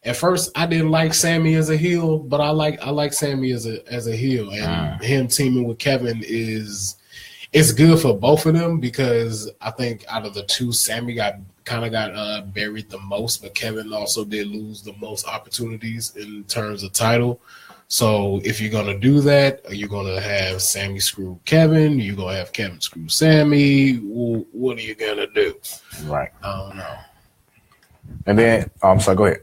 At first I didn't like Sammy as a heel, but I like Sammy as a heel, and him teaming with Kevin it's good for both of them because I think out of the two, Sammy got buried the most, but Kevin also did lose the most opportunities in terms of title. So if you're gonna do that, you're gonna have Sammy screw Kevin, you're gonna have Kevin screw Sammy. What are you gonna do? Right. I don't know. And then, I'm sorry. Go ahead.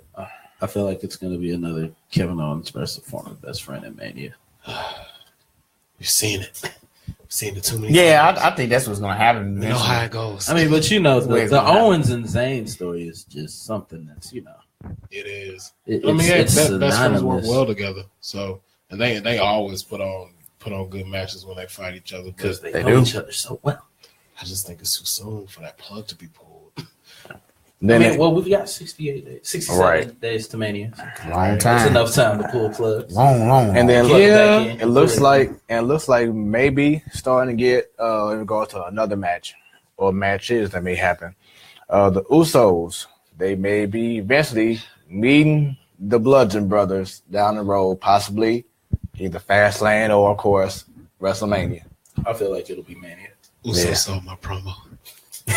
I feel like it's going to be another Kevin Owens versus former best friend at Mania. You've seen it. You've seen it too many Yeah, times. I think that's what's going to happen. You know how it goes. I mean, but you know, the Owens and Zayn story is just something that's, you know. It is. It's best friends work synonymous. well together. So, and they always put on good matches when they fight each other Because they They know do. each other so well. I just think it's too soon for that plug to be pulled. Then We've got 67 days to Mania. Long It's time. enough time to pull plugs. Long. and then Plug it back in. it looks like maybe starting to get in regards to another match or matches that may happen. The Usos, they may be eventually meeting the Bludgeon Brothers down the road, possibly either Fastlane or, of course, WrestleMania. I feel like it'll be Mania. Uso saw my promo.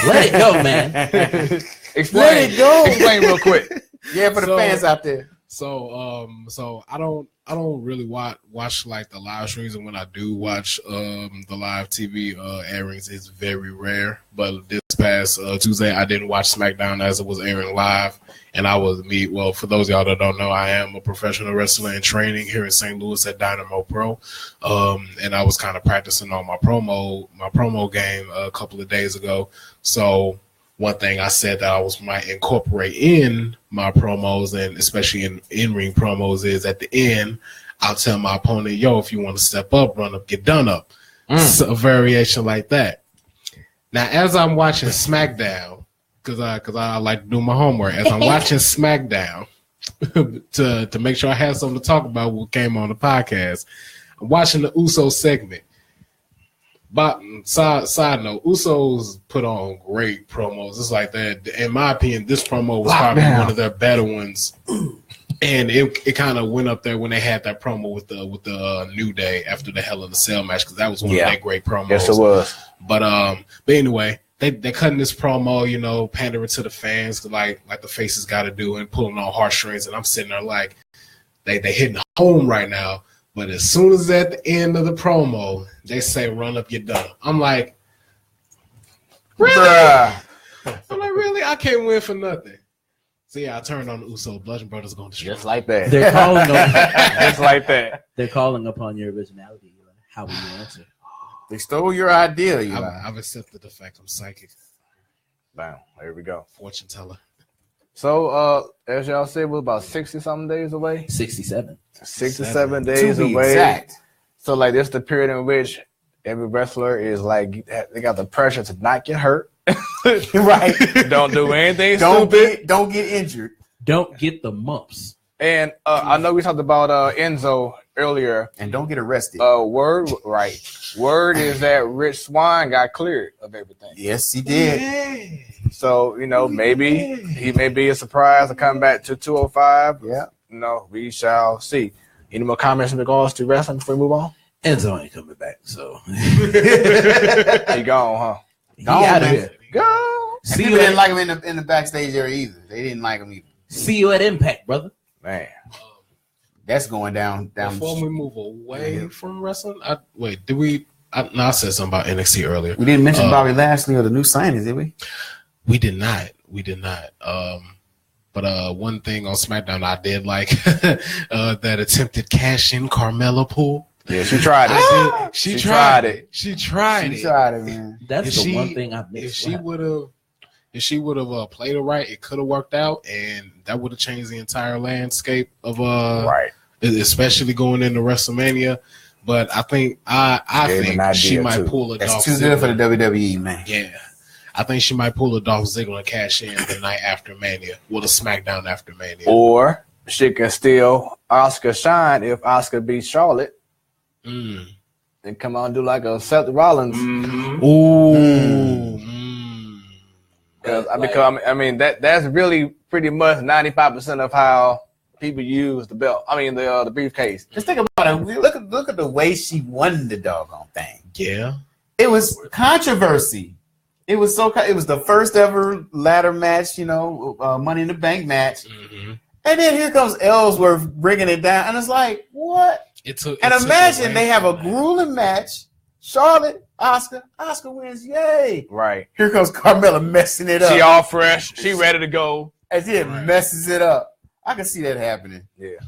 Let it go, man. Explain. Let it go. Explain real quick. Yeah, for the fans out there. So I don't really watch like the live streams, and when I do watch the live TV airings, it's very rare. But this past Tuesday, I didn't watch SmackDown as it was airing live, and well, for those of y'all that don't know, I am a professional wrestler in training here in St. Louis at Dynamo Pro, and I was kind of practicing on my promo game a couple of days ago. So one thing I said that I might incorporate in my promos, and especially in in-ring promos, is at the end, I'll tell my opponent, yo, if you want to step up, run up, get done up. So a variation like that. Now, as I'm watching SmackDown, because I like to do my homework, as I'm watching SmackDown to make sure I have something to talk about what came on the podcast, I'm watching the Uso segment. But side note, Usos put on great promos. It's like that. In my opinion, this promo was probably one of their better ones, and it kind of went up there when they had that promo with the New Day after the Hell in a Cell match, because that was one of their great promos. Yes, it was. But anyway, they cutting this promo, you know, pandering to the fans, like the faces got to do, and pulling on heartstrings. And I'm sitting there like they hitting home right now. But as soon as at the end of the promo, they say, run up, you're done. I'm like, really? Bruh. I'm like, really? I can't win for nothing. So, yeah, I turned on the Uso. Bludgeon Brothers going to destroy. Just like that. They're calling Just like that. They're calling upon your originality. How will you answer? They stole your idea, Eli. I've accepted the fact I'm psychic. Bam. Here we go. Fortune teller. So, as y'all said, we're about 60-something days away. 67. 67 days To be away. exact. So, like, this is the period in which every wrestler is like, they got the pressure to not get hurt. Right. Don't do anything stupid. Don't get injured. Don't get the mumps. And I know we talked about Enzo earlier. And don't get arrested. Word is that Rich Swann got cleared of everything. Yes, he did. Yeah. So, maybe he may be a surprise to come back to 205. Yeah. We shall see. Any more comments in regards to wrestling before we move on? Enzo ain't coming back, so He gone, huh? he Gone, out of man. here. Go. And people didn't like him in the backstage area either. They didn't like him either. See you at Impact, brother. Man. That's going down. Before we move away from wrestling, I said something about NXT earlier. We didn't mention Bobby Lashley or the new signings, did we? We did not. But one thing on SmackDown I did like that attempted cash-in Carmella pool. Yeah, she tried it. She tried it. She tried it, man. That's the one thing I missed. If she would have played it right, it could have worked out, and that would have changed the entire landscape of especially going into WrestleMania. But I think she might pull a Dolph That's too Ziggler. good for the WWE, man. Yeah. I think she might pull a Dolph Ziggler and cash in the night after Mania. Well, the SmackDown after Mania. Or she can steal Asuka shine if Asuka beats Charlotte. And come on and do like a Seth Rollins. Ooh. Because that's really pretty much 95% of how people use the belt. I mean the briefcase. Just think about it. Look at the way she won the doggone thing. Yeah. It was controversy. It was the first ever ladder match, Money in the Bank match. And then here comes Ellsworth bringing it down, and it's like, what? Imagine they have a grueling match. Charlotte, Asuka wins, yay! Right. Here comes Carmella messing it up. She all fresh. She ready to go. As it messes it up. I can see that happening. Yeah.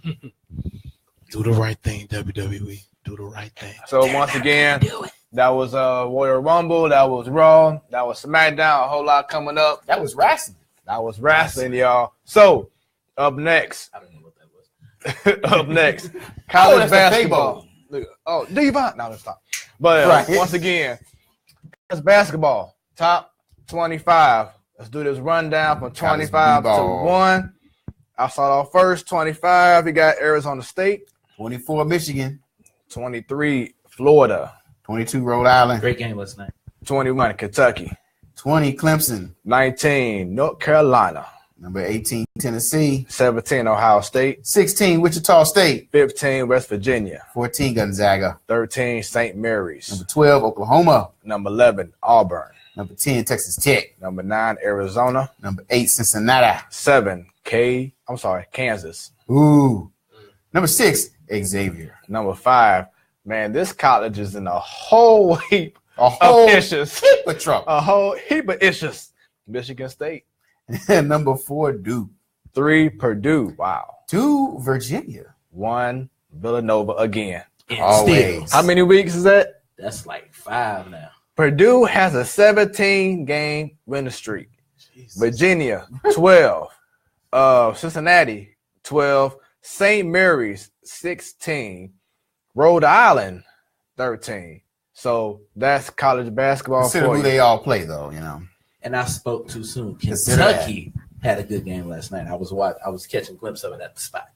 Do the right thing, WWE. Do the right thing. So once again, that was Royal Rumble. That was Raw. That was SmackDown. A whole lot coming up. That was wrestling. Y'all. So up next. I don't know what that was. Up next, college that's basketball. Devon. No, let's stop. But once again, college basketball top 25. Let's do this rundown from 25 to 1. I saw off first. 25. You got Arizona State. 24 Michigan. 23 Florida. 22 Rhode Island. Great game last night. 21 Kentucky. 20 Clemson. 19 North Carolina. Number 18 Tennessee. 17 Ohio State. 16 Wichita State. 15 West Virginia. 14 Gonzaga. 13 St. Mary's. Number 12 Oklahoma. Number 11 Auburn. Number 10 Texas Tech. Number 9 Arizona. Number 8 Cincinnati. 7 Kansas. Ooh. Number 6 Xavier. Number 5, man, this college is in a whole heap of issues. Heap of trouble. A whole heap of issues. Michigan State. Number 4 Duke. 3 Purdue. Wow. 2 Virginia. 1 Villanova again. Always. How many weeks is that? That's like 5 now. Purdue has a 17-game winning streak. Jesus. Virginia, 12. Cincinnati, 12. St. Mary's, 16. Rhode Island, 13. So that's college basketball. Consider who they all play, though, And I spoke too soon. Kentucky had a good game last night. I was catching a glimpse of it at the spot.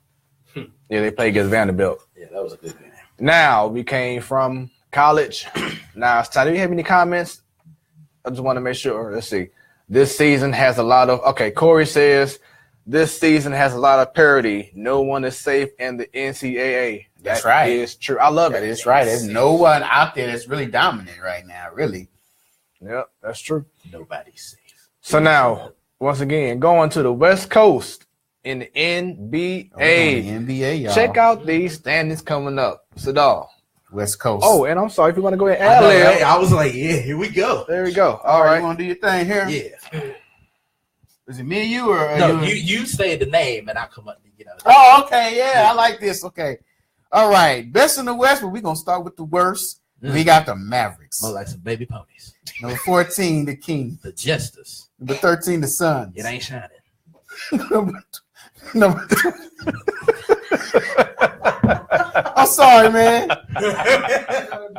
Yeah, they played against Vanderbilt. Yeah, that was a good game. Now we came from college. Now it's time. Do you have any comments? I just want to make sure. Let's see. This season has a lot of. Okay, Corey says this season has a lot of parity. No one is safe in the NCAA. That's right. That is true. I love it. That's right. There's no one out there that's really dominant right now. Really. Yep, that's true. Nobody's safe. So now, once again, going to the West Coast in the NBA. NBA, y'all. Check out these standings coming up. Siddall. West Coast. Oh, and I'm sorry if you want to go ahead and add I was like, yeah, here we go. There we go. All right. You want to do your thing here? Yeah. Is it me or you? Or no, you say the name and I come up. Oh, okay. Yeah, I like this. Okay. All right. Best in the West, but we're going to start with the worst. We got the Mavericks. More like some baby ponies. Number 14, the King. The Jesters. Number 13, the Suns. It ain't shining. number I'm sorry, man.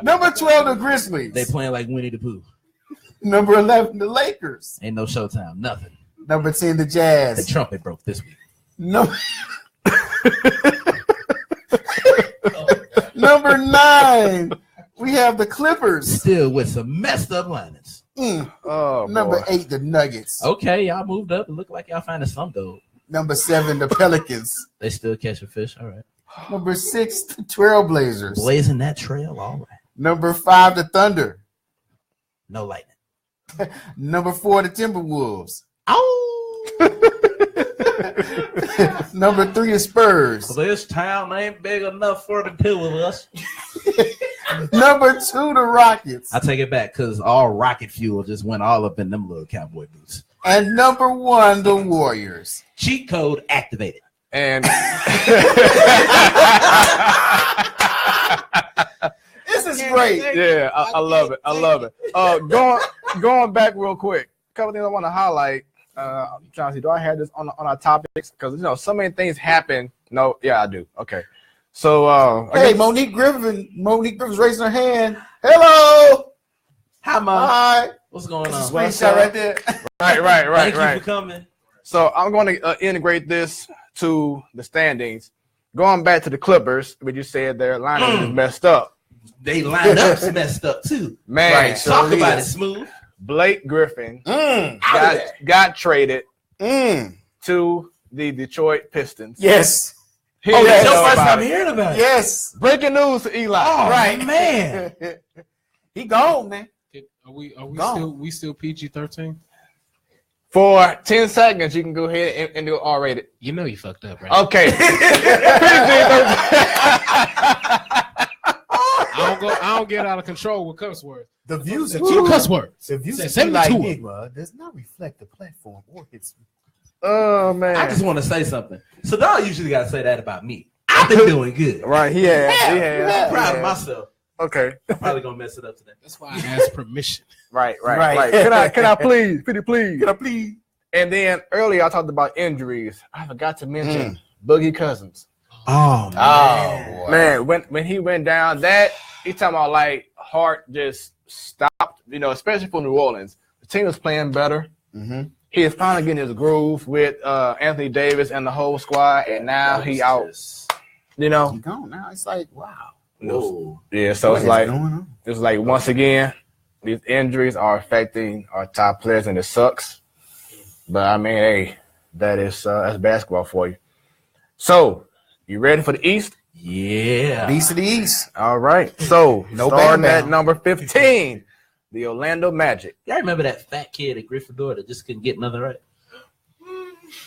Number 12, the Grizzlies. They playing like Winnie the Pooh. Number 11, the Lakers. Ain't no Showtime. Nothing. Number 10, the The Jazz. trumpet broke this week. Number 9, we have the Clippers. Still with some messed up linings. Oh, Number boy. 8, the Nuggets. Okay, y'all moved up. It looked like y'all finding some gold. Number 7, the Pelicans. They still catching fish. All right. Number 6, the Trailblazers. Blazing that trail. All right. Number 5, the Thunder. No lightning. Number 4, the Timberwolves. Oh! Number 3, the Spurs. This town ain't big enough for the two of us. Number 2, the Rockets. I take it back because all rocket fuel just went all up in them little cowboy boots. And number 1, the Warriors. Cheat code activated. And This is great. yeah, I love it. I love it. Going back real quick, a couple things I want to highlight. I'm trying to see, do I have this on our topics? Because so many things happen. No, yeah, I do. Okay, so Hey, Monique Griffin's raising her hand. Hello. Hi, Mom. Hi. What's going on? Screenshot right there. right. Thank you for coming. So I'm going to integrate this to the standings. Going back to the Clippers, but you said their lineup is messed up. They lined up messed up too. Man, Right. Talk about it, Smooth. Blake Griffin Out of got traded there. to the Detroit Pistons. Yes. He Oh, didn't that's your know first about time it. hearing about it. Yes. Breaking news to Eli. Oh, Right. man. He gone, man. Are we Gone. still PG-13? For 10 seconds, you can go ahead and do R-rated. You know you fucked up, right? Okay. I don't get out of control with cuss words. The views Two cuss words. The views Say of 72 Eli of them. Enigma does not reflect the platform or its. Oh, man. I just want to say something. So y'all usually got to say that about me. I've been doing good. Right, he has. I'm proud of myself. Okay. I'm probably going to mess it up today. That's why I asked permission. Right. Right. Can I please? Pretty please. Can I please? And then earlier I talked about injuries. I forgot to mention Boogie Cousins. Oh, Oh, boy. Man, when he went down, he's talking about like heart just stopped, especially for New Orleans. The team was playing better. Mm-hmm. He is finally getting his groove with Anthony Davis and the whole squad, and now he out. He gone now. It's like, wow. Whoa. Yeah, so What it's is like going on? once again, these injuries are affecting our top players, and it sucks. But I mean, hey, that's basketball for you. So, you ready for the East? Yeah. Beast of the East. All right. So, No starting Bam at Bam. number 15, the Orlando Magic. Y'all remember that fat kid at Gryffindor that just couldn't get nothing right?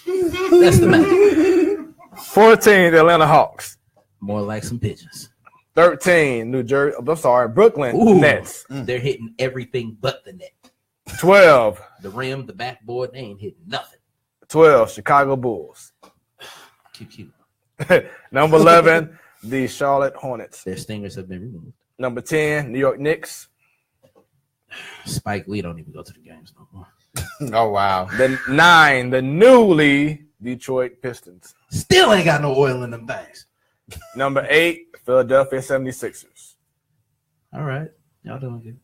That's the Magic. 14, the Atlanta Hawks. More like some pigeons. 13, Brooklyn Ooh. Nets. They're hitting everything but the net. 12, The rim, the backboard, they ain't hitting nothing. 12, Chicago Bulls. Cute. Number 11, the Charlotte Hornets. Their stingers have been removed. Number 10, New York Knicks. Spike Lee don't even go to the games no more. Oh, wow. The 9, the newly Detroit Pistons. Still ain't got no oil in them things. Number 8, Philadelphia 76ers. All right. Y'all doing good.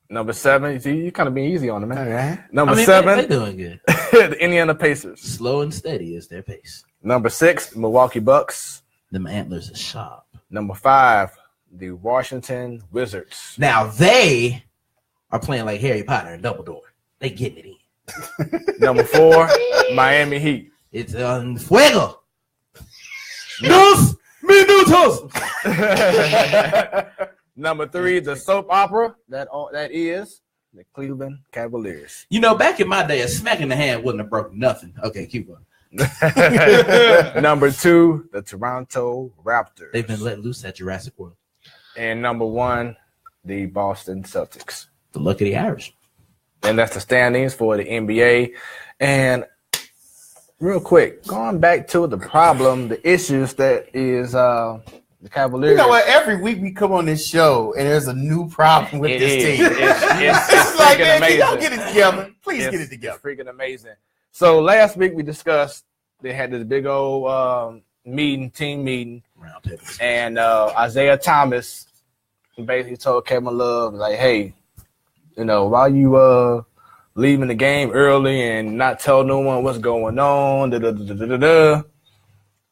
Number 7, you see, you kind of being easy on them, man. All right. Number They 7, doing good. the Indiana Pacers. Slow and steady is their pace. Number 6, Milwaukee Bucks. Them antlers are sharp. Number 5, the Washington Wizards. Now they are playing like Harry Potter and Dumbledore. They getting it in. Number 4, Miami Heat. It's on fuego. Dos minutos. Number 3, the soap opera that is the Cleveland Cavaliers. You know, back in my day, a smack in the hand wouldn't have broken nothing. Okay, keep on. Number 2, the Toronto Raptors. They've been let loose at Jurassic World. And number 1, the Boston Celtics. The luck of the Irish. And that's the standings for the NBA. And real quick, going back to the problem, the issues that is The Cavaliers. You know what? Every week we come on this show and there's a new problem with this team. It's like, freaking man, amazing. y'all get it together. Please get it together. It's freaking amazing. So last week we discussed they had this big old team meeting, and Isaiah Thomas basically told Kevin Love, like, hey, you know, why you leaving the game early and not tell no one what's going on? A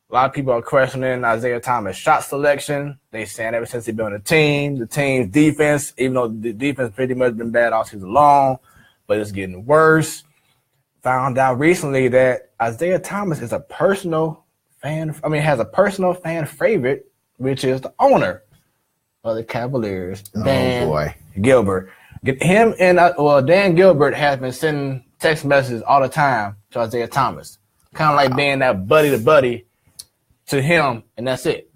lot of people are questioning Isaiah Thomas' shot selection. They saying ever since he's been on the team's defense, even though the defense pretty much been bad all season long, but it's getting worse. Found out recently that Isaiah Thomas is has a personal fan favorite, which is the owner of the Cavaliers, Dan Gilbert. Him and Dan Gilbert has been sending text messages all the time to Isaiah Thomas, kind of like being that buddy to buddy to him, and that's it.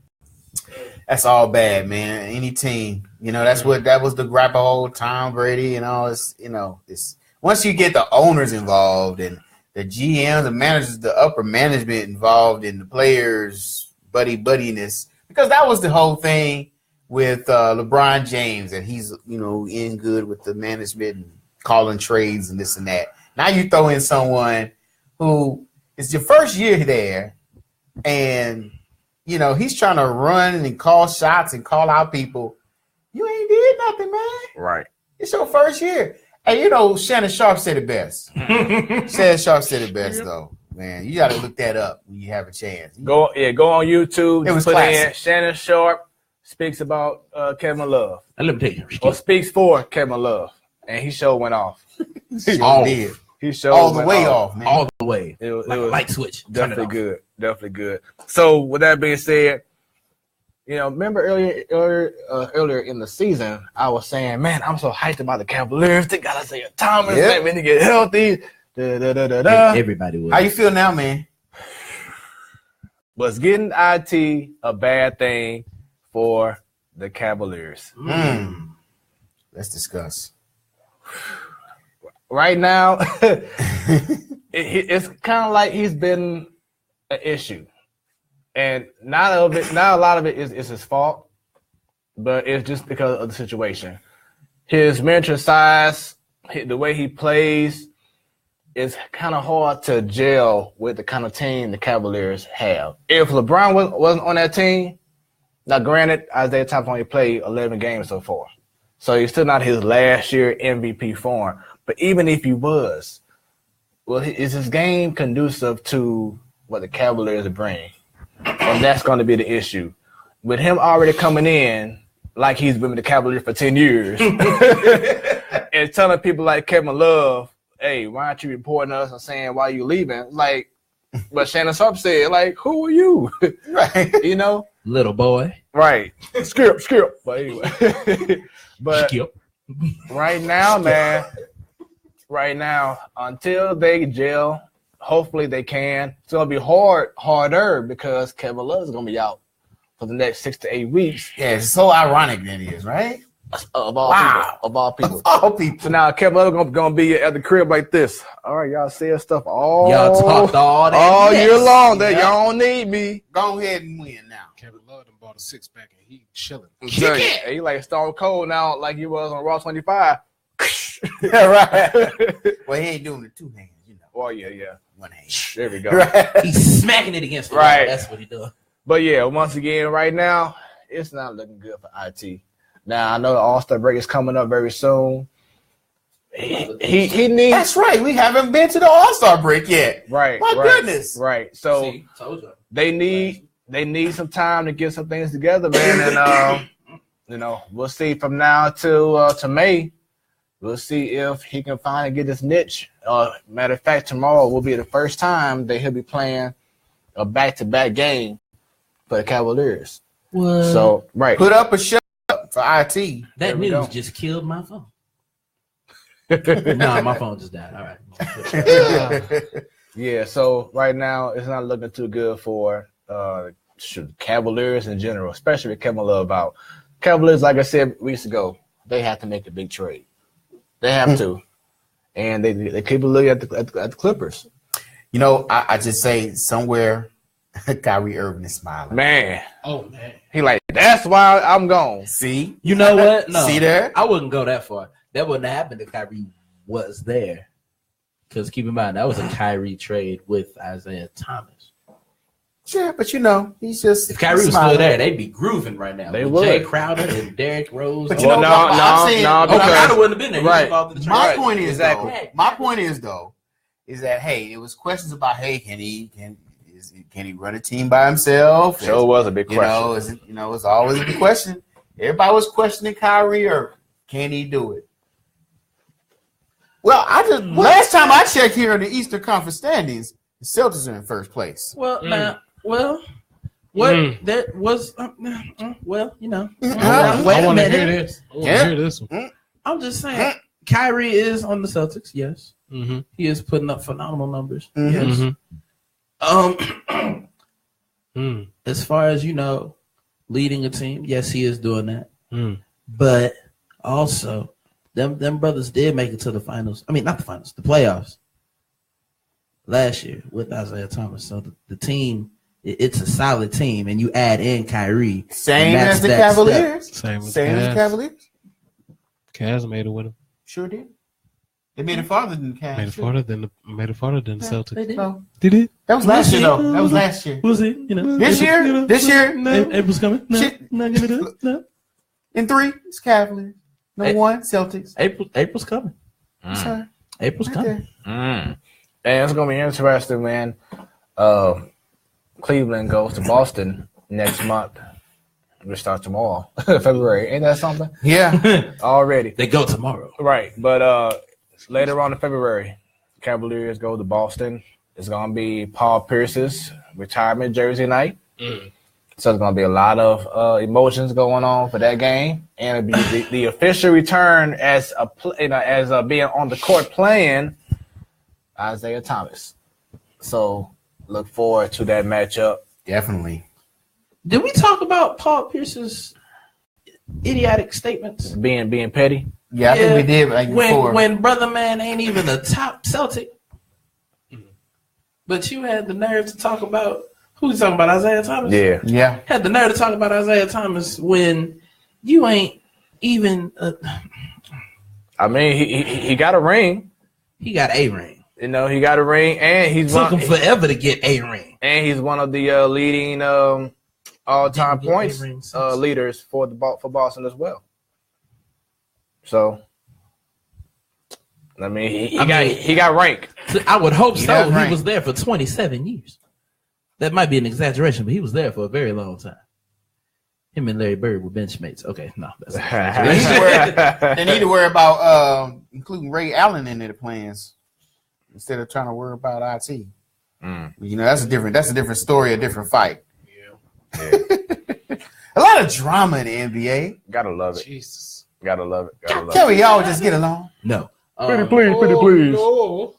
That's all bad, man. Any team, you know, that was the gripe of whole Tom Brady and all this. You know, it's once you get the owners involved and the GMs, the managers, the upper management involved in the players' buddiness, because that was the whole thing with LeBron James, and he's, you know, in good with the management and calling trades and this and that. Now you throw in someone who is your first year there, and you know he's trying to run and call shots and call out people. You ain't did nothing, man. Right. It's your first year. Hey, you know, Shannon Sharp said it best. Shannon Sharp said it best, though. Man, you got to look that up when you have a chance. Go on YouTube. It was put classic. in Shannon Sharp speaks about Kevin Love. And let me tell you, Or speaks for Kevin Love. And he sure went off. Sure did. He sure All the went way off, man. all the way. It was light switch. definitely good. Definitely good. So with that being said, you know, remember earlier in the season, I was saying, man, I'm so hyped about the Cavaliers. They got Isaiah Thomas. Yep. Man, to get healthy. Everybody would. How you feel now, man? Was getting IT a bad thing for the Cavaliers? Let's discuss. Right now, it's kind of like he's been an issue. And not a lot of it is his fault, but it's just because of the situation. His miniature size, the way he plays, is kind of hard to gel with the kind of team the Cavaliers have. If LeBron wasn't on that team, now granted, Isaiah Thomas only played 11 games so far, so he's still not his last year MVP form. But even if he was, well, is his game conducive to what the Cavaliers bring? And that's going to be the issue. With him already coming in like he's been with the Cavaliers for 10 years and telling people like Kevin Love, hey, why aren't you reporting us and saying why you leaving? Like, but Shannon Sharp said, like, who are you? Right. You know? Little boy. Right. Skip. But anyway. But Skip. Right now, man, until they gel, hopefully they can. It's going to be harder because Kevin Love is going to be out for the next 6 to 8 weeks. Yeah, it's so ironic that is, right? Of all people. So now Kevin Love going to be at the crib like this. All right, y'all said stuff y'all talked all all year long that y'all don't need me. Go ahead and win now. Kevin Love done bought a 6-pack and he chilling. Hey, he like Stone Cold now, like he was on Raw 25. Yeah, right. Well, he ain't doing the two hands, you know. Oh, yeah. One hand. There we go. Right. He's smacking it against the Right. wall. That's what he does. But yeah, once again, right now, it's not looking good for IT. Now I know the All-Star break is coming up very soon. He needs. That's right. We haven't been to the All-Star break yet. Right. My goodness. Right. So See, told you. they need some time to get some things together, man. And you know, we'll see from now to May. We'll see if he can finally get his niche. Matter of fact, tomorrow will be the first time that he'll be playing a back-to-back game for the Cavaliers. What? So, right. Put up a show for IT. That we news go. just killed my phone. Nah, my phone just died. All right. Yeah, so right now it's not looking too good for Cavaliers in general, especially with Kevin Love out. Cavaliers, like I said weeks ago, they have to make a big trade. They have to. And they keep looking at the Clippers. You know, I just say somewhere Kyrie Irving is smiling. Man. Oh man. He like, that's why I'm gone. See? You know what? No. See there? I wouldn't go that far. That wouldn't happen if Kyrie was there. Because keep in mind, that was a Kyrie trade with Isaiah Thomas. Yeah, but you know, he's just. If Kyrie was still there, they'd be grooving right now. They with would. Jay Crowder and Derrick Rose. But you Well, know, no, Crowder because wouldn't have been there. Right. He was involved in the trade. my Right, point is exactly. though. My point is though, is that hey, it was questions about hey, can he run a team by himself? Sure was a big question. It's always a big question. Everybody was questioning Kyrie or can he do it? Well, last time I checked here in the Eastern Conference standings, the Celtics are in first place. Well, that was you know. Uh-huh. Wait I a want to hear minute. this. I want to hear this one. I'm just saying, Kyrie is on the Celtics. Yes, Mm-hmm. he is putting up phenomenal numbers. Mhm. Yes. As far as leading a team, yes, he is doing that. But also, them brothers did make it to the finals. I mean, not the finals, the playoffs last year with Isaiah Thomas. So the team, it's a solid team, and you add in Kyrie. Same and as the that's that Cavaliers. Same Same as the Cavaliers. Cavs made it with him. Sure did. They made it farther than the Cavs. Made it farther than the They Celtics. did. No, Did it? that was last year, though. That was last year. Who's it? This year? This year? April's coming. No, Shit. not give it up. No. In 3, it's Cavaliers. No Hey. 1, Celtics. April's coming. Sorry. April's Right coming. And it's gonna be interesting, man. Cleveland goes to Boston next month. We start tomorrow, February. Ain't that something? Yeah. Already. They go tomorrow. Right. But later on in February, Cavaliers go to Boston. It's gonna be Paul Pierce's retirement jersey night. So there's gonna be a lot of emotions going on for that game, and it'll be the official return as being on the court playing Isaiah Thomas. So look forward to that matchup. Definitely. Did we talk about Paul Pierce's idiotic statements? Being petty. Yeah, I think we did like before. When brother man ain't even a top Celtic, but you had the nerve to talk about who you talking about, Isaiah Thomas? Yeah. Had the nerve to talk about Isaiah Thomas when you ain't even. I mean, he got a ring. He got a ring. He got a ring, and Took him forever to get a ring. And he's one of the leading all-time Didn't get points a ring since. leaders for Boston as well. So, I mean, he got rank. I would hope He so. has He rank. was there for 27 years. That might be an exaggeration, but he was there for a very long time. Him and Larry Bird were benchmates. Okay, no, that's an exaggeration. They need to worry about including Ray Allen in their plans instead of trying to worry about IT. That's a different story, a different fight. Yeah. A lot of drama in the NBA. Gotta love it. Jesus. Gotta love it. Can we all just get along? No. Pretty please. No.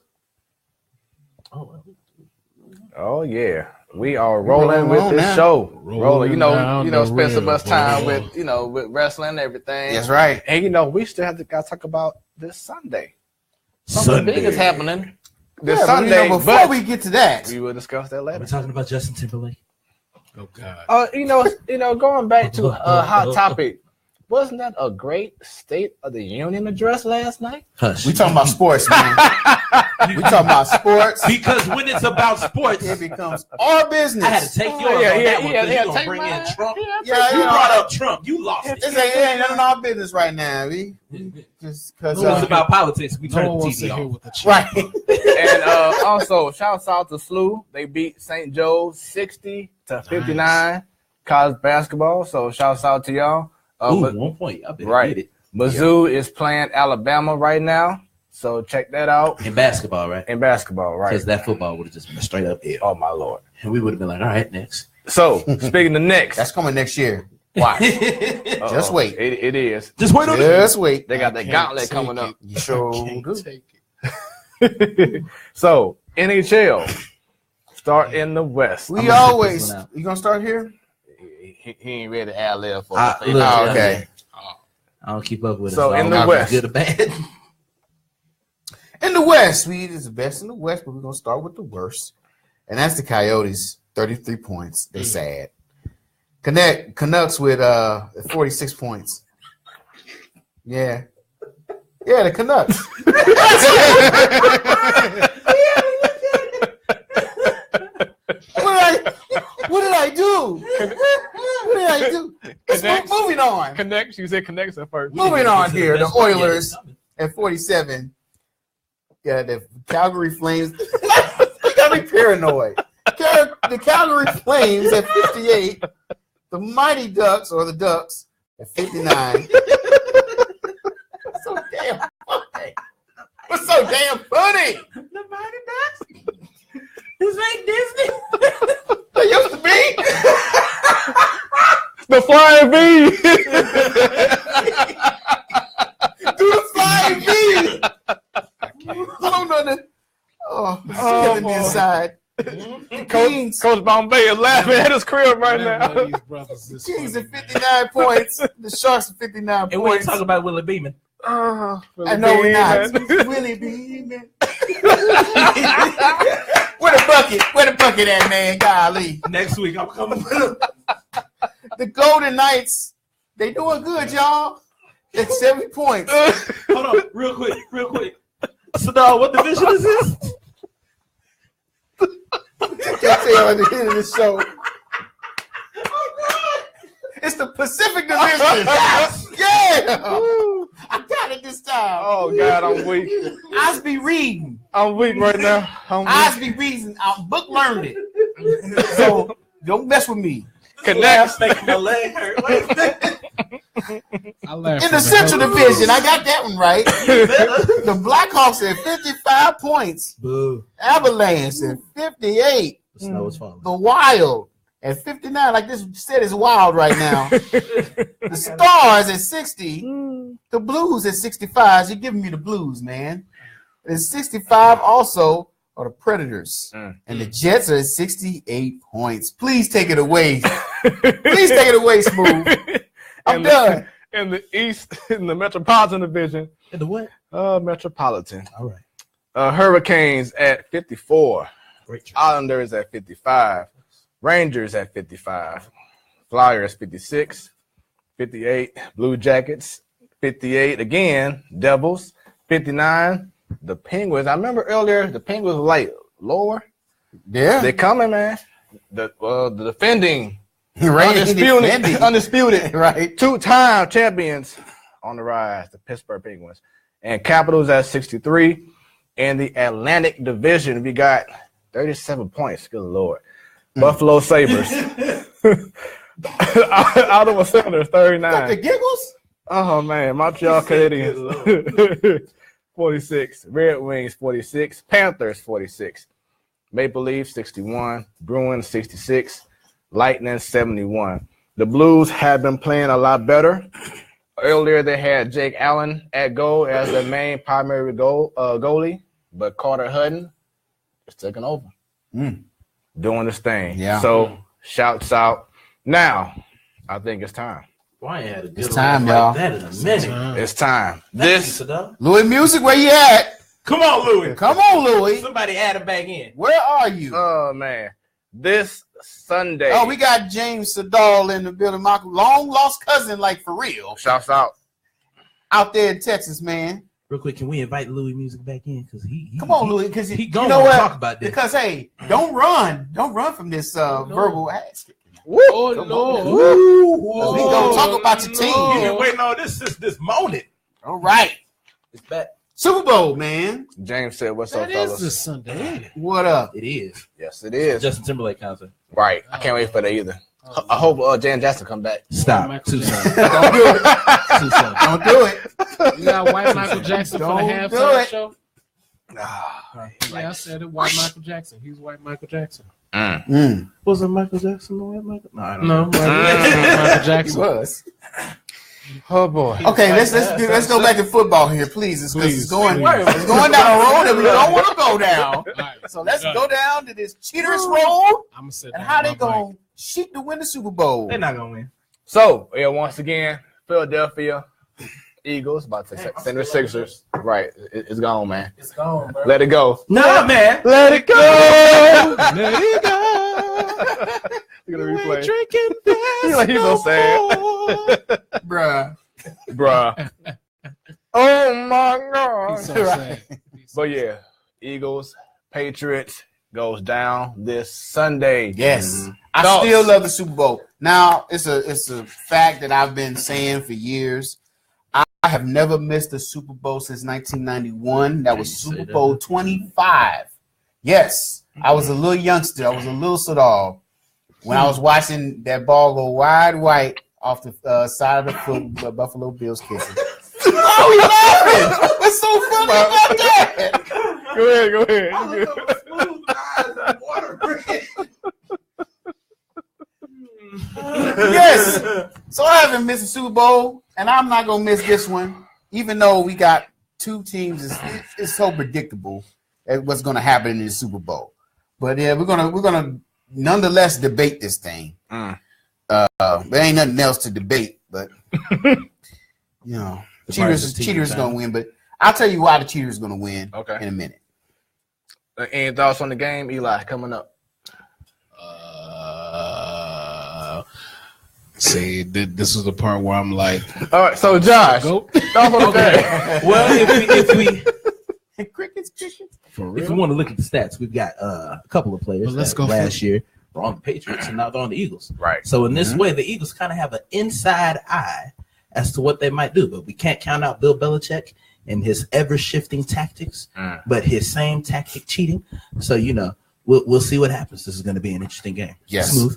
Oh yeah, we are rolling with Rolling this now. show. Rolling down the Spend so much time river. with wrestling and everything. That's right. And we still gotta talk about this Sunday. Something big is happening this Yeah, but, Sunday. before we get to that, we will discuss that Are we later. talking about Justin Timberlake? Oh God. Going back to a hot topic. Wasn't that a great State of the Union address last night? Hush. we talking about sports, man. We talking about sports. Because when it's about sports, It becomes our business. I had to take yours on that one because you gonna bring in Trump. Yeah, You brought up Trump. You lost it. It ain't none of our business right now. We just because When it's about politics, we No turn one the wants to TV hear off. what the chat. right. And also, shouts out to SLU. They beat St. Joe's 60-59 college basketball. So shouts out to y'all. Ooh, 1 point. I bet right. get it. Mizzou is playing Alabama right now. So check that out. In basketball, right? In basketball, right? Because that football would have just been straight up here. Oh, my Lord. And we would have been like, all right, next. So, speaking of next. That's coming next year. Watch. Just wait. It is. Just wait on it. Just wait. They got that Can't gauntlet take coming it. up. You sure Can't do. take it. So, NHL. Start in the West. We gonna always. sit this one out. You gonna start here? He ain't ready to ad-lib for Look, Oh, okay. I don't keep up with it. So, in I don't the know if West. it's good or bad. In the West, it's the best in the West, but we're gonna start with the worst, and that's the Coyotes. 33 points. They sad. Canucks with 46 points. Yeah. Yeah, the Canucks. What did I do? What did I do? Moving on. Connects. You said connects at first. Moving on here. The Oilers at 47. Yeah, the Calgary Flames. You got me paranoid. The Calgary Flames at 58. The Mighty Ducks or the Ducks at 59. So damn funny. What's so damn funny? The Mighty Ducks. This ain't Disney. They used to be. The Flying V. Do the Flying V. I don't know that. Oh, it's killing me inside. Coach Bombay is laughing at his crib right now. The Kings at 59 points. The Sharks at 59 And we ain't points. talking about Willie Beeman. I know we're not. Willie Beeman. Where the bucket? Where the bucket at, man? Golly. Next week, I'm coming with him. The Golden Knights, they doing good, y'all. It's 70 points. Hold on, real quick. Siddall, what division is this? Can't tell at the end of the show. It's the Pacific Division. Yeah. I got it this time. Oh God, I'm weak. Osby reading. I'm weak right now. Osby reading. I'm book learned it. So don't mess with me. Connects. Making my leg hurt. In the Central Division, I got that one right. The Blackhawks at 55 points. Boo. Avalanche at 58. The snow is falling. The Wild at 59. Like this said, is wild right now. The Stars at 60. The Blues at 65. You're giving me the Blues, man. At 65 also are the Predators. And the Jets are at 68 points. Please take it away. Please take it away, Smooth. I'm done. In the East, in the Metropolitan Division. In the what? Metropolitan. All right. Hurricanes at 54. Great job. Islanders at 55. Rangers at 55. Flyers 56. 58. Blue Jackets 58 again. Devils 59. The Penguins. I remember earlier the Penguins were like lower. Yeah. They're coming, man. The defending. Undisputed, right? Two-time champions on the rise, the Pittsburgh Penguins. And Capitals at 63. In the Atlantic Division, we got 37 points. Good Lord. Buffalo Sabres. Ottawa Senators, 39. Got the giggles? Oh, man. Montreal Canadiens, 46. Red Wings, 46. Panthers, 46. Maple Leafs, 61. Bruins, 66. Lightning 71. The Blues have been playing a lot better. Earlier, they had Jake Allen at goal as the main primary goalie, but Carter Hutton is taking over, doing this thing. Yeah. So, shouts out. Now, I think it's time. Why had a good It's time, like y'all. that in a minute. It's time. This. Louis Music, where you at? Come on, Louis. Come on, Louis. Somebody add him back in. Where are you? Oh, man. This Sunday. Oh, we got James Siddall in the building. My long lost cousin, like for real. Shouts out. Out there in Texas, man. Real quick, can we invite Louis Music back in? Because he Come on, Louis, because he you gonna know what? talk about this. Because hey, don't run from this verbal ask. Oh, Lord. We gonna talk about your team. You've been waiting on this moment. All right, It's back. Super Bowl, man. James said, what's up, That fellas? is this Sunday, ain't it? What up? It is. Yes, it is. Justin Timberlake concert. Right. I can't wait for that either. I hope Jan Jackson come back. Stop. Michael Too Jackson. soon. Don't do it. Too soon. Don't do it. You got white Michael Jackson for the Don't do halftime it. show? Yeah, I said it. White Michael Jackson. He's white Michael Jackson. Was it Michael Jackson the white Michael? No, I don't No, know. Michael He Jackson. was. Oh, boy. Okay, let's go back to football here, please. It's Please, going please. it's going down a road that we don't want to go down. All right, So let's done. go down to this cheater's road I'm gonna set and that how on they my gonna cheat to win the Super Bowl. They're not gonna win. So, yeah, once again, Philadelphia Eagles about to send the Sixers. Right. It's gone, man. It's gone, bro. Let it go. Nah, man. Let it go. Let it go. Look at the replay. Drinking He's like, he's so sad. Bruh. Oh my God. He's so sad. But yeah, Eagles, Patriots goes down this Sunday. Yes. I Thoughts? still love the Super Bowl. Now, it's a fact that I've been saying for years. I have never missed a Super Bowl since 1991. That was Super Bowl 25. Yes. I was a little youngster. I was a little Siddall when I was watching that ball go wide right off the side of the foot, Buffalo Bills kissing. Oh, we laughing. What's so funny about that? Go ahead. Smooth eyes and water bread. Yes. So I haven't missed a Super Bowl, and I'm not gonna miss this one, even though we got two teams. It's so predictable at what's gonna happen in the Super Bowl. But yeah, we're gonna nonetheless debate this thing. There ain't nothing else to debate, but you know, cheaters gonna win. But I'll tell you why the cheaters gonna win. Okay. In a minute. Any thoughts on the game, Eli? Coming up. See, this is the part where I'm like, All right, so Josh, go. thoughts on the game. Well, if we Crickets. For if real. we want to look at the stats, we've got a couple of players Well, let's that go last year were on the Patriots and now they're on the Eagles. Right. So in this way, the Eagles kind of have an inside eye as to what they might do, but we can't count out Bill Belichick and his ever-shifting tactics, but his same tactic cheating. So we'll see what happens. This is going to be an interesting game. Yes. Smooth.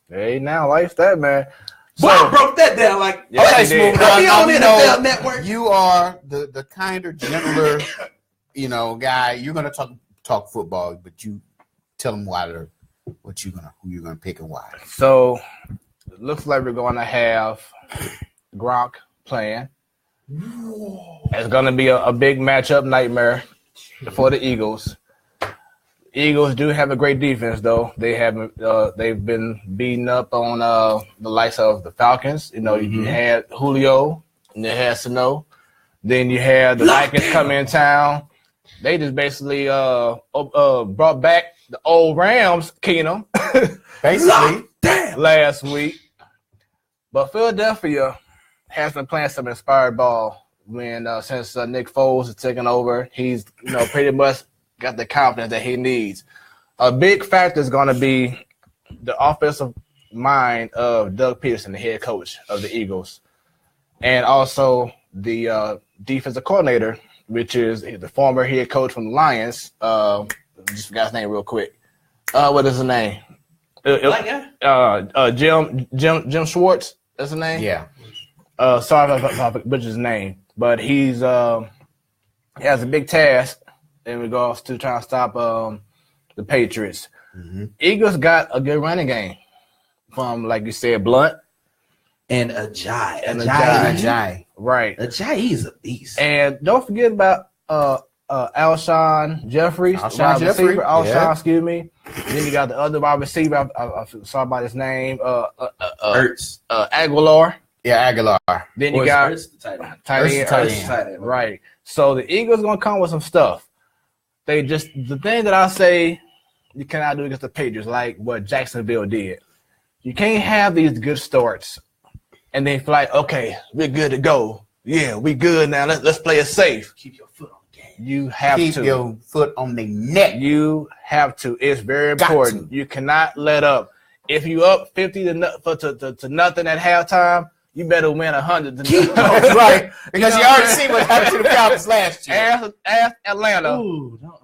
Hey, now life's that, man. Boy, I broke that down like Yeah, Okay, he did. Smooth. be on You NFL know, Network. You are the kinder, gentler, guy. You're gonna talk football, but you tell them who you're gonna pick and why. So it looks like we're going to have Gronk playing. It's going to be a big matchup nightmare for the Eagles. Eagles do have a great defense, though. They've been beating up on the likes of the Falcons. You had Julio, and you had Sano. Then you had the Vikings come in town. They just basically brought back the old Rams, Keenum, Basically, last week. But Philadelphia has been playing some inspired ball since Nick Foles has taken over. He's pretty much got the confidence that he needs. A big factor is going to be the offensive mind of Doug Peterson, the head coach of the Eagles, and also the defensive coordinator, which is the former head coach from the Lions. Just forgot his name real quick. What is his name? Jim Schwartz. That's his name. yeah. Sorry if I butchered his name, but he has a big task in regards to trying to stop the Patriots. Eagles got a good running game from, like you said, Blunt And Ajayi. Ajayi. right. Ajayi is a beast. And don't forget about Alshon Jeffries, Alshon wide receiver. Jeffrey, Alshon, yeah. excuse me. Then you got the other wide receiver. I saw about his name. Ertz. Aguilar. Yeah, Aguilar. Then Or you is got Ertz the tight end? tight end. Ertz the tight end. Right. So the Eagles gonna come with some stuff. The thing that I say you cannot do against the Patriots, like what Jacksonville did. You can't have these good starts and then feel like, okay, we're good to go. Yeah, we good now. Let's play it safe. Keep your foot on the game. You have Keep to. your foot on the neck. You have to. It's very Got important. to. You cannot let up. If you up 50 to nothing at halftime, you better win 100 to nothing. That's right. Because you know already what I'm see what happened to the Falcons last year. Ask Atlanta. Ooh, no.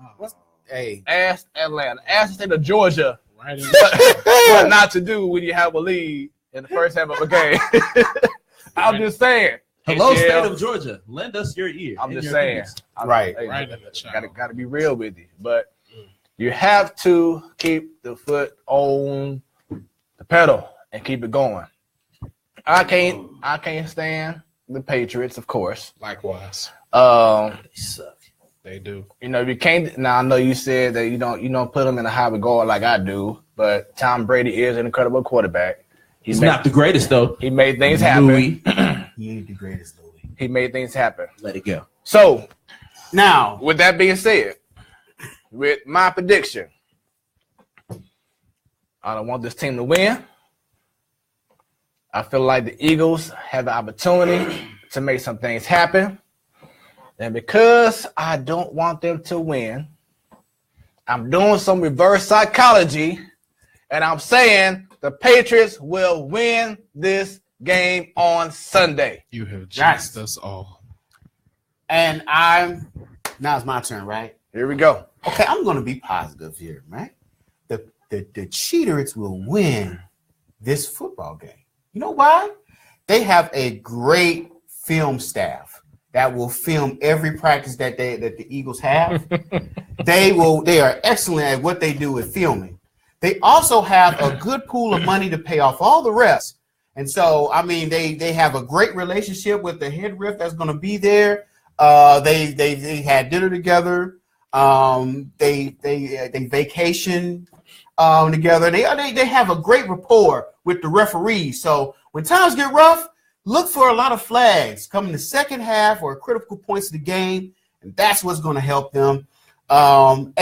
Hey. Ask Atlanta. Ask the state of Georgia Right in what not to do when you have a lead in the first half of a game. I'm just saying. Hello, Yeah. state of Georgia. Lend us your ear. I'm and just your saying. opinions. Right. Right in the child. Gotta be real with you. But you have to keep the foot on the pedal and keep it going. I can't stand the Patriots, of course. Likewise, They suck. they do. You can't. Now I know you said that you don't put them in a high regard like I do, but Tom Brady is an incredible quarterback. He's not the greatest, though. He made things happen. Louis. He ain't the greatest, Louis. He made things happen. Let it go. So Now, with that being said, with my prediction, I don't want this team to win. I feel like the Eagles have the opportunity to make some things happen. And because I don't want them to win, I'm doing some reverse psychology, and I'm saying the Patriots will win this game on Sunday. You have jinxed us all. and now it's my turn, right? Here we go. Okay, I'm going to be positive here, right? The Cheaters will win this football game. You know why? They have a great film staff that will film every practice that the Eagles have. They are excellent at what they do with filming. They also have a good pool of money to pay off all the rest. And so, I mean, they have a great relationship with the head ref that's going to be there. They had dinner together. They vacation together. They have a great rapport with the referees. So when times get rough, look for a lot of flags coming the second half or critical points of the game, and that's what's going to help them. And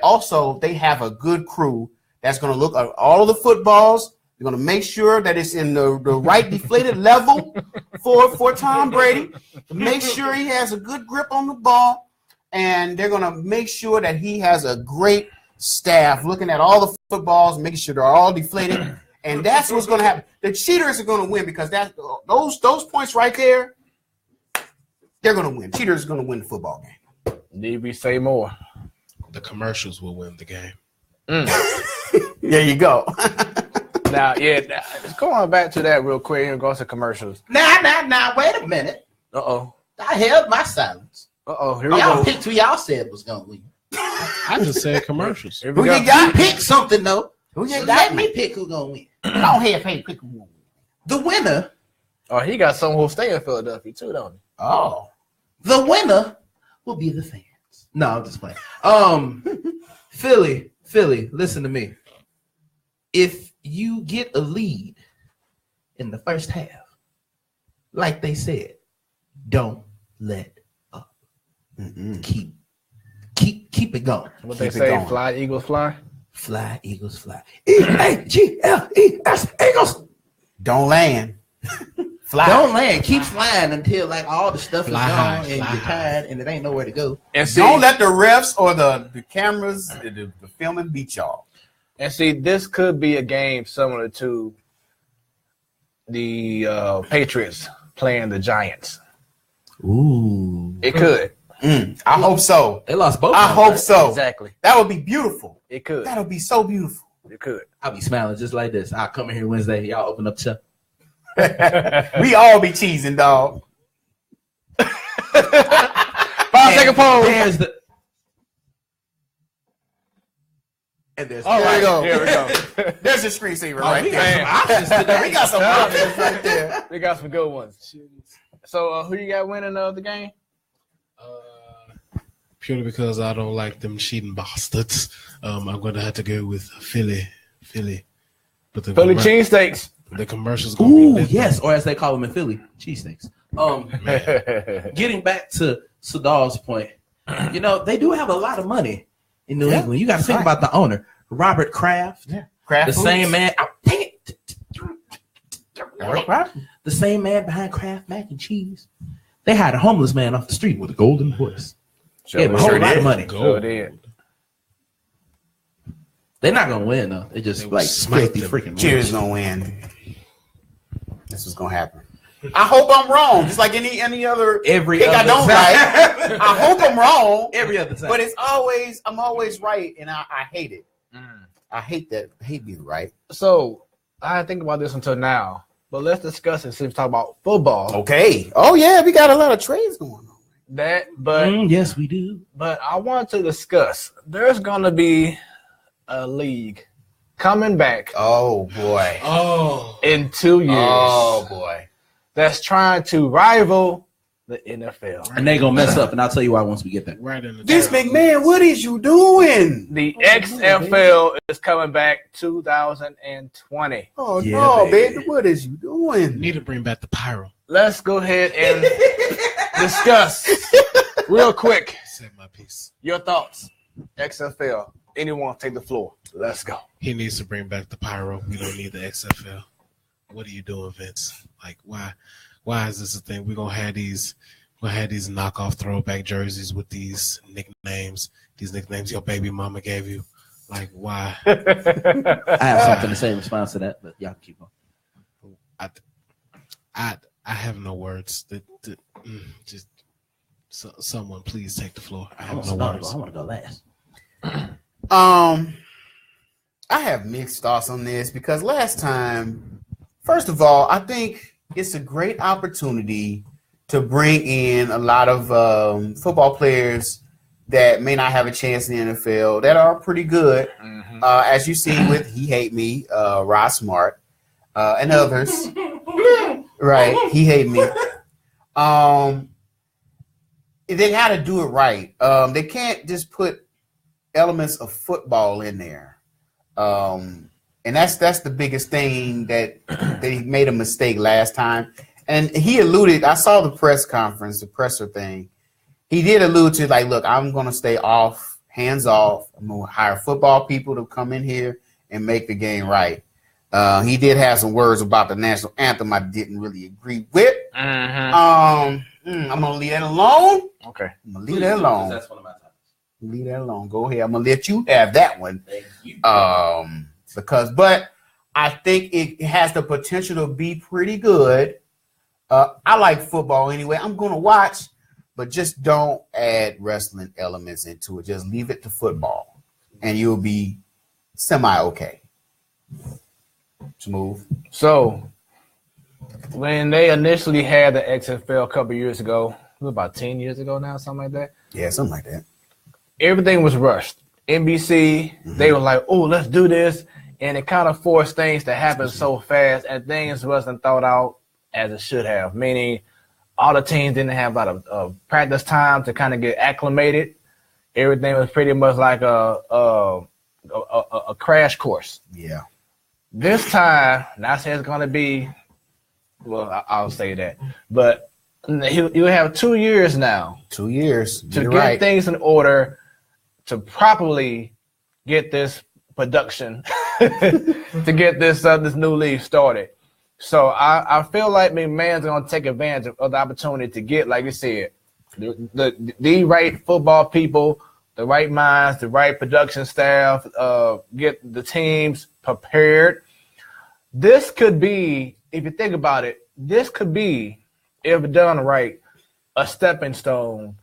also they have a good crew that's going to look at all of the footballs. They're going to make sure that it's in the right deflated level for Tom Brady, to make sure he has a good grip on the ball, and they're going to make sure that he has a great staff looking at all the footballs, making sure they're all deflated, and that's what's going to happen. The Cheaters are going to win because those points right there, they're going to win. Cheaters are going to win the football game. Need we say more? The commercials will win the game. There you go. Now, going back to that real quick and going to commercials. Now, wait a minute. Uh-oh. I held my silence. Uh-oh, here we Y'all go. picked who y'all said was going to win. I just said commercials. Here we Who go. you got? Pick something, though. Who you So got? let me pick who's going to win. Go ahead, pick who won. The winner, Oh, he got someone who'll stay in Philadelphia too, don't he? Oh. the winner will be the fans. No, I'm just playing. Philly, listen to me. If you get a lead in the first half, like they said, don't let up. Keep it going. What they Keep it say, going. fly, Eagles, fly? Fly, Eagles, fly. EAGLES, Eagles. Don't land. Fly. Don't land. Keep flying until like all the stuff Fly is high, gone and fly you're high. tired and it ain't nowhere to go. And see, Don't let the refs or the cameras, the filming beat y'all. and see, this could be a game similar to the Patriots playing the Giants. Ooh. It could. I hope so. They lost both. I of them, hope right? so. Exactly. That would be beautiful. It could. That would be so beautiful. It could. I'll be smiling just like this. I'll come in here Wednesday. Y'all open up shop. We all be cheesing, dog. 5-second pause. There's the. And there's All right, here we go. There's a screensaver Oh, right we there. got some options today. We got some options right there. We got some good ones. So, who you got winning the game? Purely because I don't like them cheating bastards. I'm going to have to go with Philly. But the Philly cheesesteaks. The commercials going to be Ooh, lit. yes, or as they call them in Philly, cheesesteaks. Getting back to Siddall's point, you know, they do have a lot of money in New England. You got to think about the owner, Robert Kraft. Yeah. Kraft the Foods. same man. Dang it. Right. The same man behind Kraft mac and cheese. They had a homeless man off the street with a golden horse. Gave him a whole lot of money. Sure did. They're not gonna win though. They just They like smacked filthy them. freaking. Cheers gonna win. This is gonna happen. I hope I'm wrong. Just like any other Every pick I other don't time. like. I hope I'm wrong. Every other time. But I'm always right, and I hate it. I hate that. I hate being right. So, I didn't think about this until now, but let's discuss it since we talk about football. Okay. Oh yeah, we got a lot of trades going on. Yes, we do. But I want to discuss. There's gonna be a league coming back Oh boy. Oh, in 2 years. Oh boy. That's trying to rival the NFL. And they gonna mess up, and I'll tell you why once we get there. right in the This tail. McMahon, what is you doing? The XFL is coming back 2020. Oh Yeah, no, baby. baby, what is you doing? Need to bring back the pyro. Let's go ahead and discuss real quick. Peace. Your thoughts, XFL. Anyone take the floor. Let's go. He needs to bring back the pyro. We don't need the XFL. What are you doing, Vince? Like, why is this a thing? We're gonna have these knockoff throwback jerseys with these nicknames your baby mama gave you. Like, why? I have something to say in response to that, but y'all keep on. I have no words. Just someone please take the floor. I have no words. I want to go last. I have mixed thoughts on this because last time, first of all, I think it's a great opportunity to bring in a lot of football players that may not have a chance in the NFL that are pretty good. Mm-hmm. As you see with He Hate Me, Ross Smart, and others. Right, He Hate Me. They got to do it right. They can't just put elements of football in there. And that's the biggest thing that they made a mistake last time. And he alluded, I saw the press conference, the presser thing. He did allude to, like, look, I'm going to stay off, hands off. I'm going to hire football people to come in here and make the game right. He did have some words about the national anthem I didn't really agree with. I'm going to leave that alone. Okay. I'm going to leave that alone. That's one of my topics. Leave that alone. Go ahead. I'm going to let you have that one. Thank you. But I think it has the potential to be pretty good. I like football anyway. I'm going to watch, but just don't add wrestling elements into it. Just leave it to football, and you'll be semi-okay. Smooth. So, when they initially had the XFL a couple years ago, it was about 10 years ago now, something like that. Yeah, something like that. Everything was rushed. NBC, they were like, oh, let's do this. And it kind of forced things to happen so fast, and things wasn't thought out as it should have, meaning all the teams didn't have a lot of practice time to kind of get acclimated. Everything was pretty much like a crash course. Yeah. This time, not saying it's going to be, well, I'll say that, but you have 2 years now. 2 years. To get things in order, to properly get this production, to get this new league started. So I feel like McMahon's going to take advantage of the opportunity to get, like you said, the right football people, the right minds, the right production staff, get the teams prepared. This could be, if you think about it, this could be, if done right, a stepping stone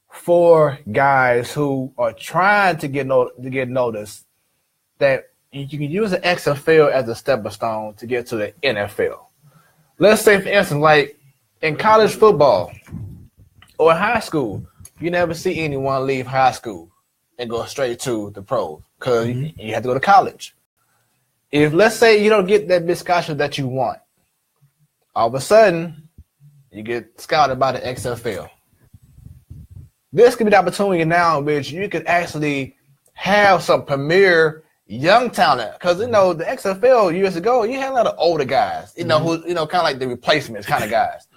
for guys who are trying to get noticed, that you can use the XFL as a stepping stone to get to the NFL. Let's say, for instance, like in college football or high school, you never see anyone leave high school and go straight to the pros because you have to go to college. If, let's say, you don't get that big scholarship that you want, all of a sudden, you get scouted by the XFL. This could be the opportunity now in which you could actually have some premier young talent, because the XFL years ago, you had a lot of older guys, who kind of like the replacements kind of guys.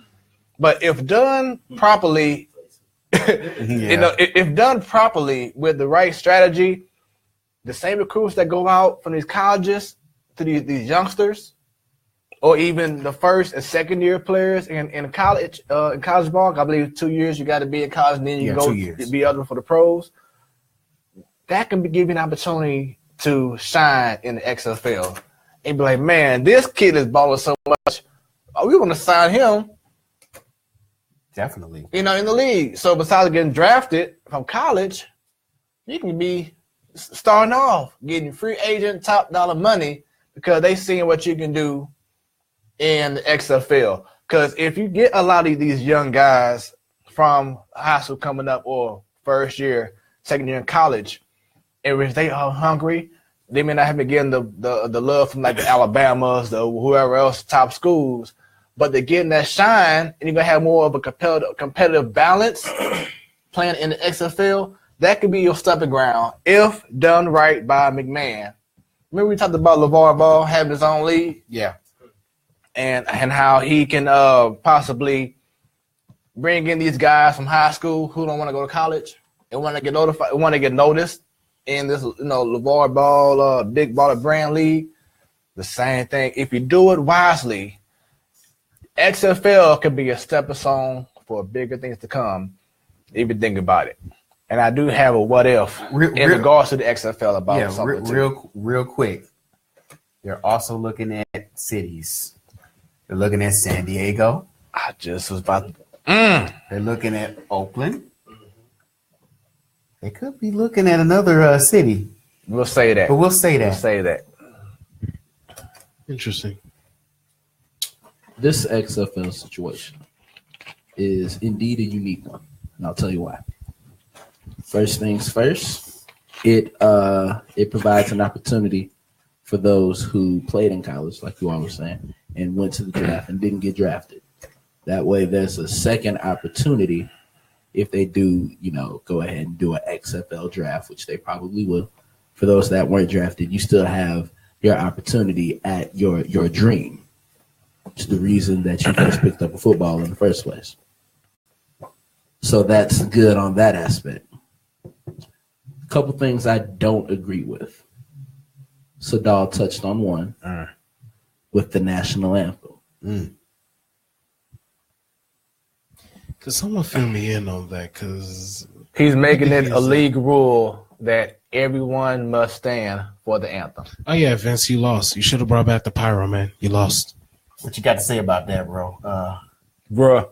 But if done properly, if done properly with the right strategy, the same recruits that go out from these colleges to these youngsters, or even the first and second year players in college ball, I believe 2 years you got to be in college, and then you go be eligible for the pros. That can give you an opportunity to shine in the XFL and be like, man, this kid is balling so much. Oh, we want to sign him. Definitely. In the league. So besides getting drafted from college, you can be starting off getting free agent top dollar money because they seeing what you can do in the XFL. Because if you get a lot of these young guys from high school coming up or first year, second year in college, and if they are hungry, they may not have been getting the love from like the Alabamas, the whoever else top schools, but they're getting that shine, and you're gonna have more of a competitive balance playing in the XFL. That could be your stepping ground if done right by McMahon. Remember we talked about LeVar Ball having his own league? Yeah. And how he can possibly bring in these guys from high school who don't want to go to college. and want to get notified, want to get noticed in this, LeVar Ball, Big Baller Brand League, the same thing. If you do it wisely, XFL could be a stepping stone for bigger things to come if you think about it. And I do have a what if in regards to the XFL about something real quick. They're also looking at cities. They're looking at San Diego. I just was about to. They're looking at Oakland. They could be looking at another city. We'll say that. But we'll say that. We'll say that. Interesting. This XFL situation is indeed a unique one, and I'll tell you why. First things first, it provides an opportunity for those who played in college, like you all were saying, and went to the draft and didn't get drafted. That way, there's a second opportunity if they do, go ahead and do an XFL draft, which they probably will. For those that weren't drafted, you still have your opportunity at your dream. It's the reason that you first picked up a football in the first place. So that's good on that aspect. A couple things I don't agree with. Siddall touched on one with the national anthem. Could someone fill me in on that? Because he's making it a league rule that everyone must stand for the anthem. Oh yeah, Vince, you lost. You should have brought back the pyro, man. You lost. What you got to say about that, bro? Bruh.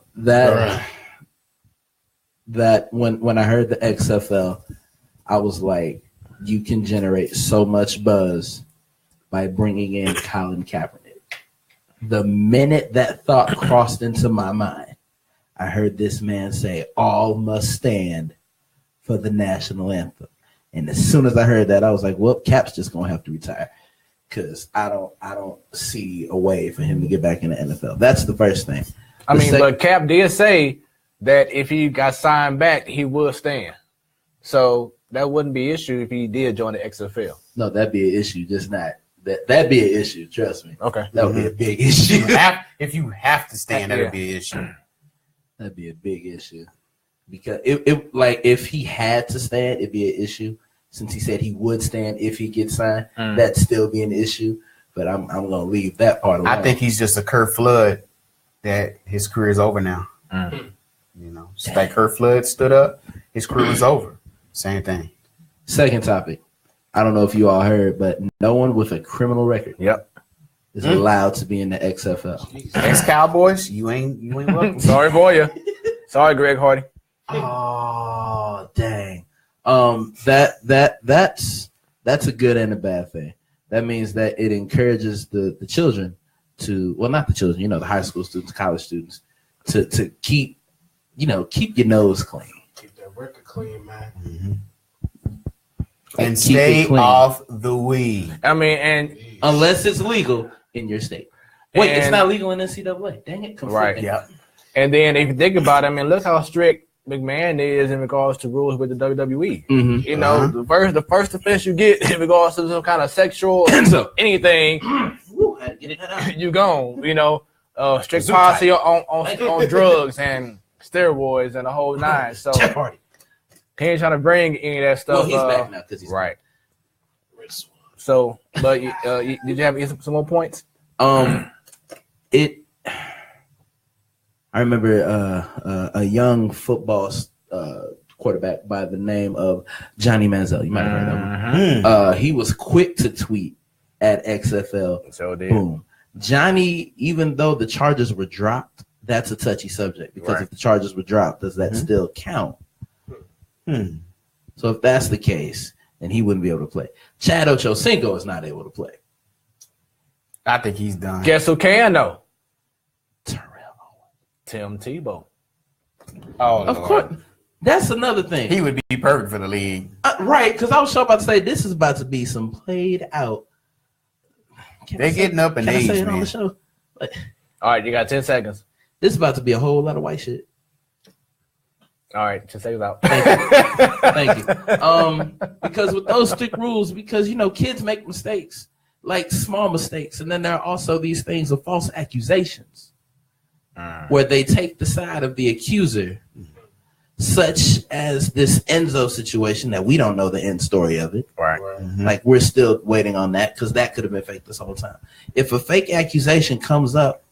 That when I heard the XFL, I was like, you can generate so much buzz by bringing in Colin Kaepernick. The minute that thought crossed into my mind, I heard this man say, all must stand for the national anthem. And as soon as I heard that, I was like, well, Cap's just going to have to retire because I don't see a way for him to get back in the NFL. That's the first thing. But Cap did say that if he got signed back, he would stand. So that wouldn't be an issue if he did join the XFL. No, that'd be an issue, just not. That'd be an issue, trust me. Okay. That would be a big issue. If you have to stand, that would be an issue. That'd be a big issue. Because if he had to stand, it'd be an issue. Since he said he would stand if he gets signed, that'd still be an issue. But I'm gonna leave that part alone. I think he's just a Kurt Flood that his career is over now. Just like Kurt Flood stood up, his career was over. Same thing. Second topic. I don't know if you all heard, but no one with a criminal record is allowed to be in the XFL. Ex-Cowboys, you ain't welcome. Sorry for you. Sorry, Greg Hardy. Oh, dang. That's a good and a bad thing. That means that it encourages the children to, well, not the children, the high school students, college students, to keep your nose clean. Keep that record clean, man. And stay off the weed. And unless it's legal in your state. Wait, it's not legal in NCAA. Dang it. Right. Yeah. And then if you think about it, look how strict McMahon is in regards to rules with the WWE. The first offense you get in regards to some kind of sexual anything, you gone. Strict policy on drugs and steroids and the whole nine. So he ain't trying to bring any of that stuff. Well, he's back now because he's right. So, but did you have some more points? I remember a young football quarterback by the name of Johnny Manziel. You might have heard of him. He was quick to tweet at XFL. So did. Boom. Johnny, even though the charges were dropped, that's a touchy subject because if the charges were dropped, does that still count? So if that's the case, then he wouldn't be able to play. Chad Ochocinco is not able to play. I think he's done. Guess who can though? Tim Tebow. Oh, of course. That's another thing. He would be perfect for the league. Right, because I was sure about to say this is about to be some played out. They're getting up in age, man. On the show? All right, you got 10 seconds. This is about to be a whole lot of white shit. All right, 10 seconds out. Thank you. Because with those strict rules, because, kids make mistakes, like small mistakes. And then there are also these things of false accusations where they take the side of the accuser such as this Enzo situation that we don't know the end story of it. Right. Like we're still waiting on that because that could have been fake this whole time. If a fake accusation comes up,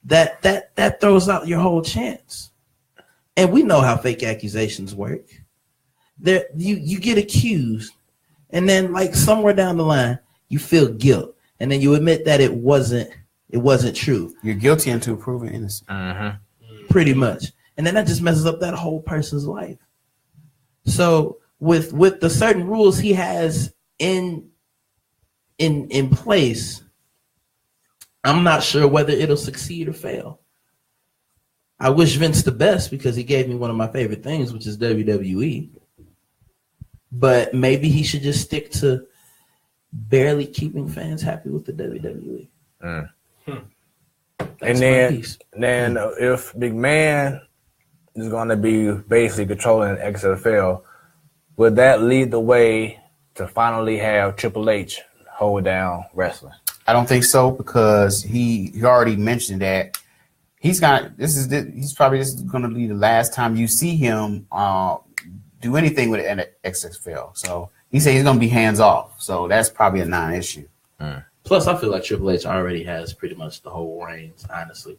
that throws out your whole chance. And we know how fake accusations work. There, you get accused, and then like somewhere down the line, you feel guilt, and then you admit that it wasn't true. You're guilty until proven innocent. Pretty much. And then that just messes up that whole person's life. So with the certain rules he has in place, I'm not sure whether it'll succeed or fail. I wish Vince the best because he gave me one of my favorite things, which is WWE. But maybe he should just stick to barely keeping fans happy with the WWE. And then if Big Man is going to be basically controlling XFL, would that lead the way to finally have Triple H hold down wrestling? I don't think so because he already mentioned that he's probably just going to be the last time you see him do anything with an XFL. So he said he's going to be hands off. So that's probably a non-issue. Plus, I feel like Triple H already has pretty much the whole reins, honestly.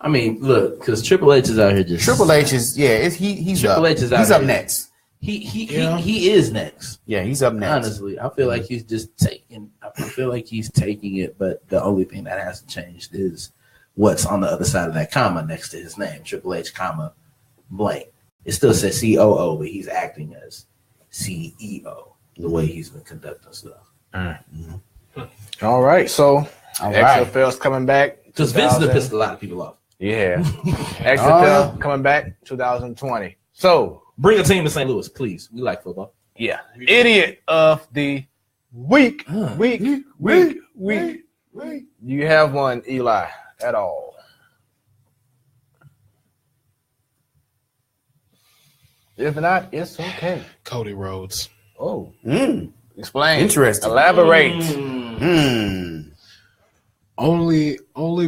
I mean, look, because Triple H is out here just. Triple H is he's Triple up. H is out he's here. up next. He is next. Yeah, he's up next. Honestly, I feel like he's just taking. I feel like he's taking it, but the only thing that hasn't changed is what's on the other side of that comma next to his name, Triple H, comma blank. It still says COO, but he's acting as CEO the way he's been conducting stuff. All right, so XFL's coming back because Vince has pissed a lot of people off. Yeah, XFL coming back 2020. So bring a team to St. Louis, please. We like football. Yeah, idiot of the week. Week. You have one, Eli, at all? If not, it's okay. Cody Rhodes. Oh, explain. Interesting. Elaborate. Only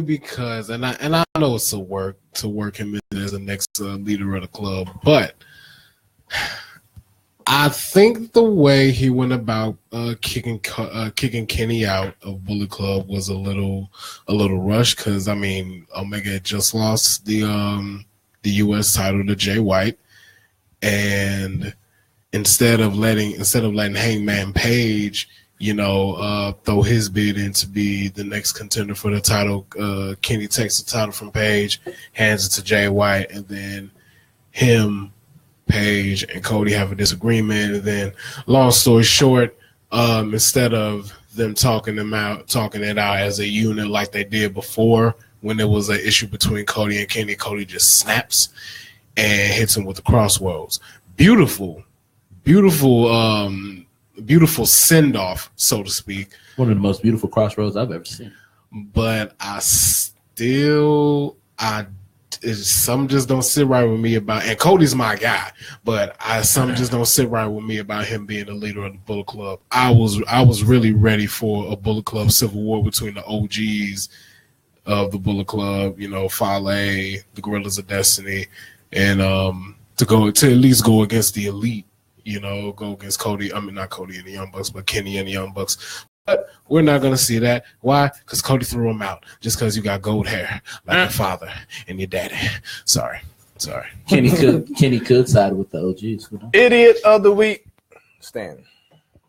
because, and I know it's a work to work him in as the next leader of the club, but I think the way he went about kicking Kenny out of Bullet Club was a little rushed because I mean Omega had just lost the U.S. title to Jay White, and instead of letting Hangman Page, throw his bid in to be the next contender for the title, Kenny takes the title from Page, hands it to Jay White, and then him, Page, and Cody have a disagreement. And then, long story short, instead of them talking it out as a unit like they did before, when there was an issue between Cody and Kenny, Cody just snaps and hits him with the crossroads. Beautiful send off, so to speak. One of the most beautiful crossroads I've ever seen. But some just don't sit right with me about, and Cody's my guy, but some just don't sit right with me about him being the leader of the Bullet Club. I was really ready for a Bullet Club civil war between the OGs of the Bullet Club, Fale, the Gorillas of Destiny, and to at least go against the elite, go against Cody. I mean, not Cody and the Young Bucks, but Kenny and the Young Bucks. But we're not going to see that. Why? Because Cody threw him out just because you got gold hair like your father and your daddy. Sorry. Kenny could side with the OGs. Idiot of the week, Stan.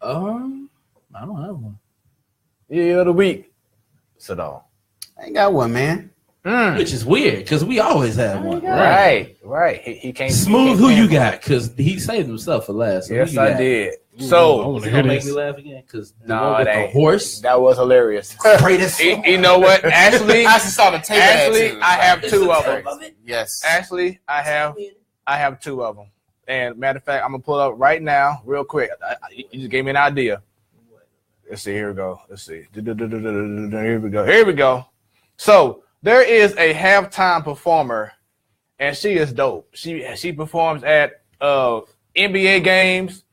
I don't have one. Idiot of the week, Siddall. I ain't got one, man. Which is weird because we always have one. Right. He can't. Smooth, who you got? Because he saved himself for last. So yes, I did. So you gonna make me laugh again? Because the horse that was hilarious. Greatest. You know what? Ashley, I saw the tape. Ashley, I have two of them. Yes. Ashley, I have two of them. And matter of fact, I'm gonna pull up right now, real quick. You just gave me an idea. Let's see. Here we go. Let's see. Here we go. So there is a halftime performer, and she is dope. She performs at NBA games,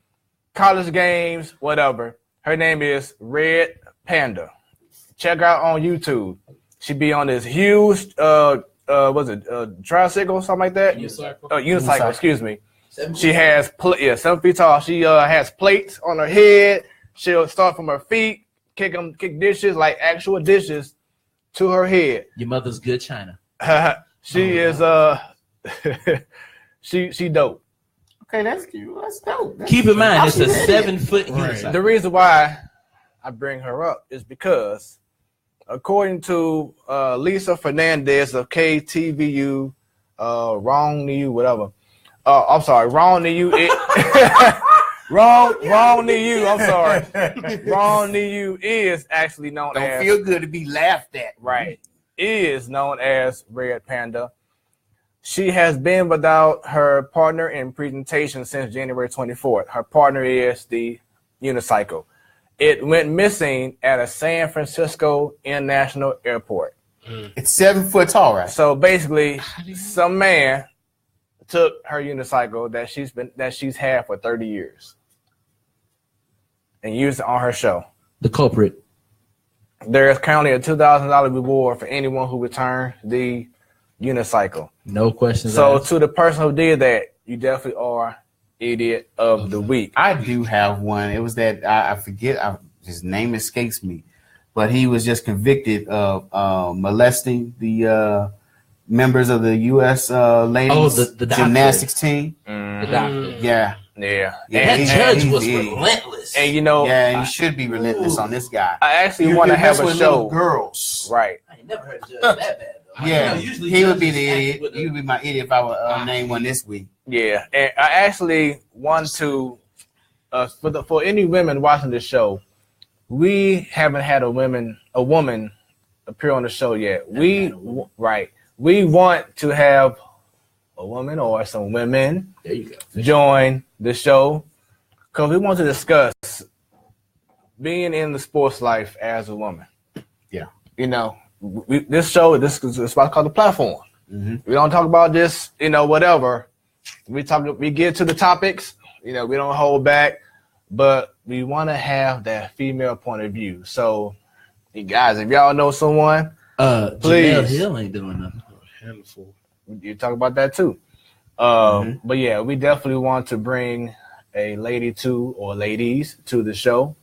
college games, whatever. Her name is Red Panda. Check her out on YouTube. She be on this huge was it tricycle or something like that? Unicycle. Excuse me. She has 7 feet tall. She has plates on her head. She'll start from her feet, kick dishes like actual dishes to her head. Your mother's good china. She is she dope. Okay, that's cute. That's dope. Keep in mind, it's a 7-foot unicycle. The reason why I bring her up is because, according to Lisa Fernandez of KTVU, wrong to you, whatever. I'm sorry, wrong to you. Wrong to you. I'm sorry. Wrong to you is actually known as. Don't feel good to be laughed at. Right. Is known as Red Panda. She has been without her partner in presentation since January 24th. Her partner is the unicycle. It went missing at a San Francisco International Airport. It's 7 foot tall, right? So basically, some man took her unicycle that she's had for 30 years and used it on her show. The culprit. There is currently a $2,000 reward for anyone who returns the unicycle. No questions So asked. to the person who did that, you definitely are idiot of the week. I do have one. It was that I forget. His name escapes me, but he was just convicted of molesting the members of the U.S. Ladies the gymnastics team. The doctor. Yeah. That judge was relentless. And you know, you should be relentless on this guy. I actually want to have a show. Girls, right? I ain't never heard a judge that bad though. Yeah, Usually he would be the idiot. He would be my idiot if I would name one this week. Yeah, and I actually want to for any women watching this show, we haven't had a woman appear on the show yet. We want to have a woman or some women join the show because we want to discuss being in the sports life as a woman. Yeah, you know, this is what's called the platform. Mm-hmm. We don't talk about this, whatever. We get to the topics. We don't hold back, but we want to have that female point of view. So, you guys, if y'all know someone, please. Janelle Hill ain't doing nothing. Handful. You talk about that too. But yeah, we definitely want to bring a lady or ladies to the show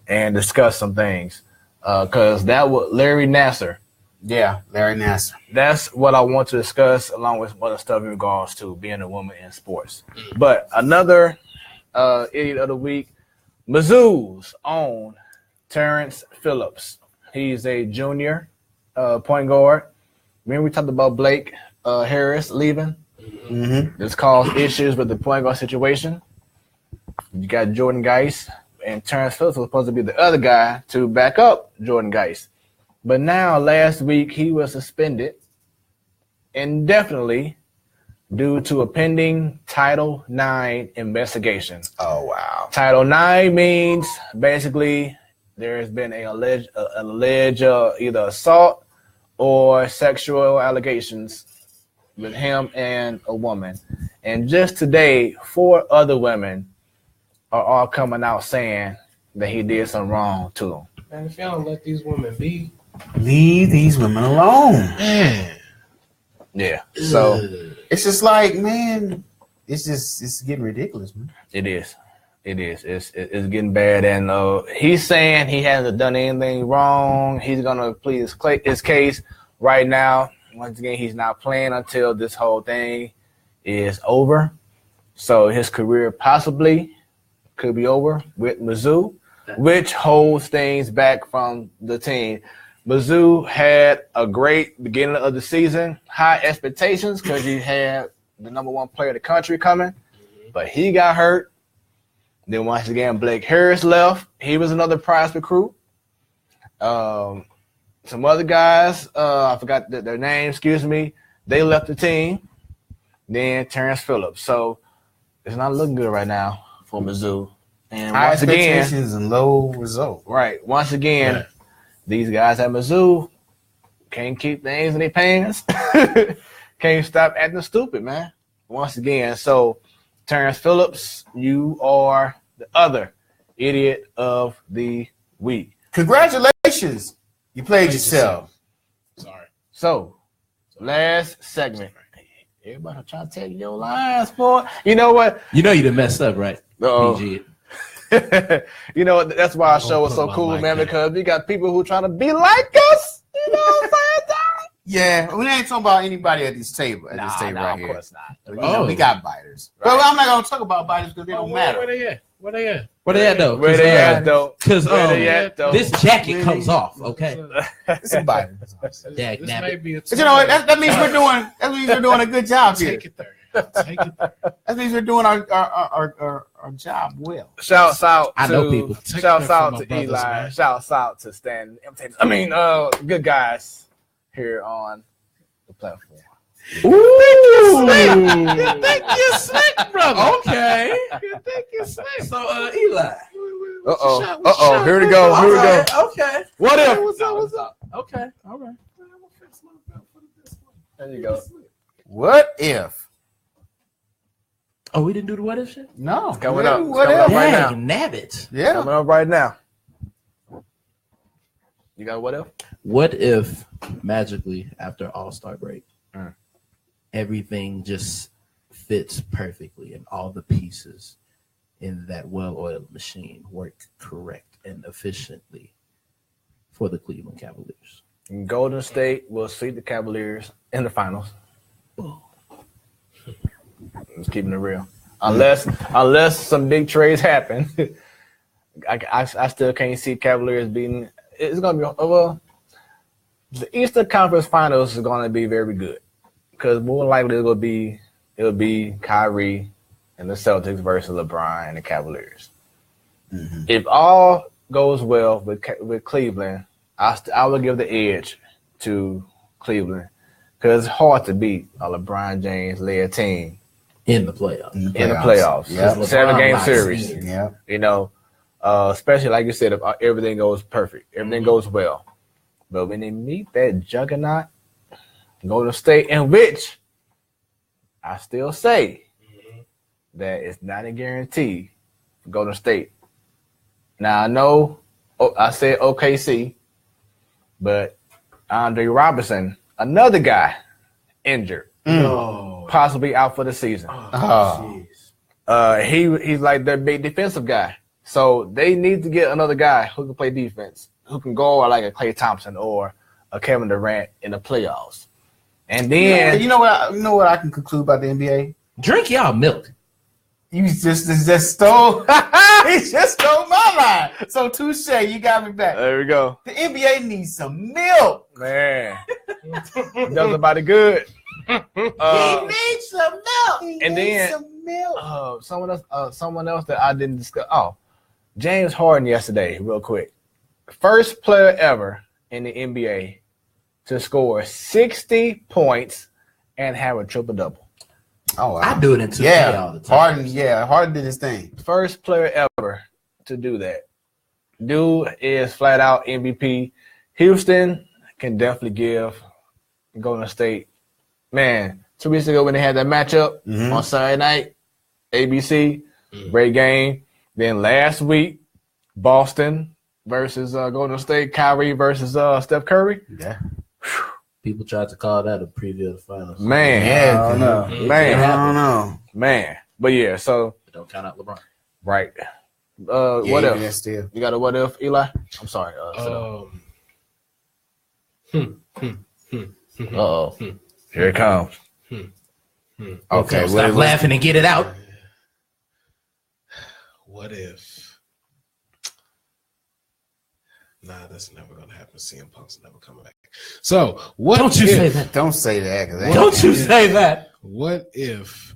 and discuss some things. Because that was Larry Nassar. Yeah, Larry Nassar. That's what I want to discuss along with other stuff in regards to being a woman in sports. But another idiot of the week, Mizzou's own Terrence Phillips. He's a junior point guard. Remember we talked about Blake Harris leaving? Mm-hmm. This caused issues with the point guard situation. You got Jordan Geis, and Terrence Phillips was supposed to be the other guy to back up Jordan Geis. But now, last week, he was suspended indefinitely due to a pending Title IX investigation. Oh, wow. Title IX means basically there has been an alleged either assault or sexual allegations with him and a woman. And just today, 4 other women are all coming out saying that he did something wrong to them. Man, if y'all don't let these women be, leave these women alone. Man. Yeah. So it's just like, man, it's getting ridiculous, man. it is. It's getting bad. And he's saying he hasn't done anything wrong. He's gonna plead his case right now. Once again, he's not playing until this whole thing is over. So his career possibly could be over with Mizzou, which holds things back from the team. Mizzou had a great beginning of the season, high expectations because you had the #1 player of the country coming, but he got hurt. Then once again, Blake Harris left. He was another prize recruit. Some other guys, I forgot their names, they left the team. Then Terrence Phillips. So it's not looking good right now for Mizzou. And high once again, expectations and low result. Right. Once again, these guys at Mizzou can't keep things in their pants. Can't stop acting stupid, man. Once again, so Terrence Phillips, you are the other idiot of the week. Congratulations. You played yourself. Sorry. So Last segment. Everybody trying to take your lines for. You know what? You know you done messed up, right? Uh-oh. PG. You know, that's why our show is so cool, man, because we got people who trying to be like us. You know what I'm saying, Tom? Yeah, we ain't talking about anybody at this table. Right of here. Course not. You know, we got biters. Right. Well, I'm not gonna talk about biters because they don't matter. Where they at? Where they at though? Because this jacket comes off. Okay. It's a biter. This may be a but you know what? That means we're doing. That means we're doing a good job here. Take it there. Take it there. That means we're doing our job well. Shouts out I to know people. Shouts out to brothers, Eli. man. Shouts out to Stan. Good guys here on the platform. Ooh, you think you're slick, brother? Okay. You think you're slick? So, Eli. Uh-oh. Here we go. Okay. What if? What's up? Okay. All right. There you go. What if? Oh, we didn't do the what if shit? No. Coming up. What Coming if? up right now. Dang, nabbit. Yeah. Coming up right now. You got a what if? What if magically after All-Star break, Mm. everything just fits perfectly and all the pieces in that well-oiled machine work correct and efficiently for the Cleveland Cavaliers? Golden State will sweep the Cavaliers in the finals. Just keeping it real. Unless some big trades happen, I still can't see Cavaliers beating. It's gonna be the Eastern Conference Finals is gonna be very good because more likely it'll be Kyrie and the Celtics versus LeBron and the Cavaliers. Mm-hmm. If all goes well with Cleveland, I will give the edge to Cleveland because it's hard to beat a LeBron James led team In the playoffs. In the playoffs. Yep. 7-game series. Yeah. You know, especially like you said, if everything goes perfect, everything goes well. But when they meet that juggernaut, Golden State, in which I still say that it's not a guarantee for Golden State. Now, I know I said OKC, but Andre Robertson, another guy, injured. Possibly out for the season. He's like their big defensive guy. So they need to get another guy who can play defense, who can go like a Klay Thompson or a Kevin Durant in the playoffs. And then you know what I can conclude about the NBA? Drink y'all milk. You just stole he just stole my line. So touche, you got me back. there we go. The NBA needs some milk. Man. Does about good. He needs some milk. And then some milk. someone else that I didn't discuss. Oh, James Harden yesterday, real quick. First player ever in the NBA to score 60 points and have a triple-double. Oh, wow. I do it in 2K all the time. Harden did his thing. First player ever to do that. Dude is flat out MVP. Houston can definitely give Golden State. Man, 2 weeks ago when they had that matchup on Saturday night, ABC, great game. Then last week, Boston versus Golden State, Kyrie versus Steph Curry. Yeah. People tried to call that a preview of the finals. Man, I don't know. I don't know. Man. But yeah, so But don't count out LeBron. right. What else? Still. You got a what if, Eli? I'm sorry. Uh-oh. Here it comes. Okay, Stop laughing and get it out. What if? Nah, that's never gonna happen. CM Punk's never coming back. So what? Don't you say that. Don't say that. Don't you say that. What if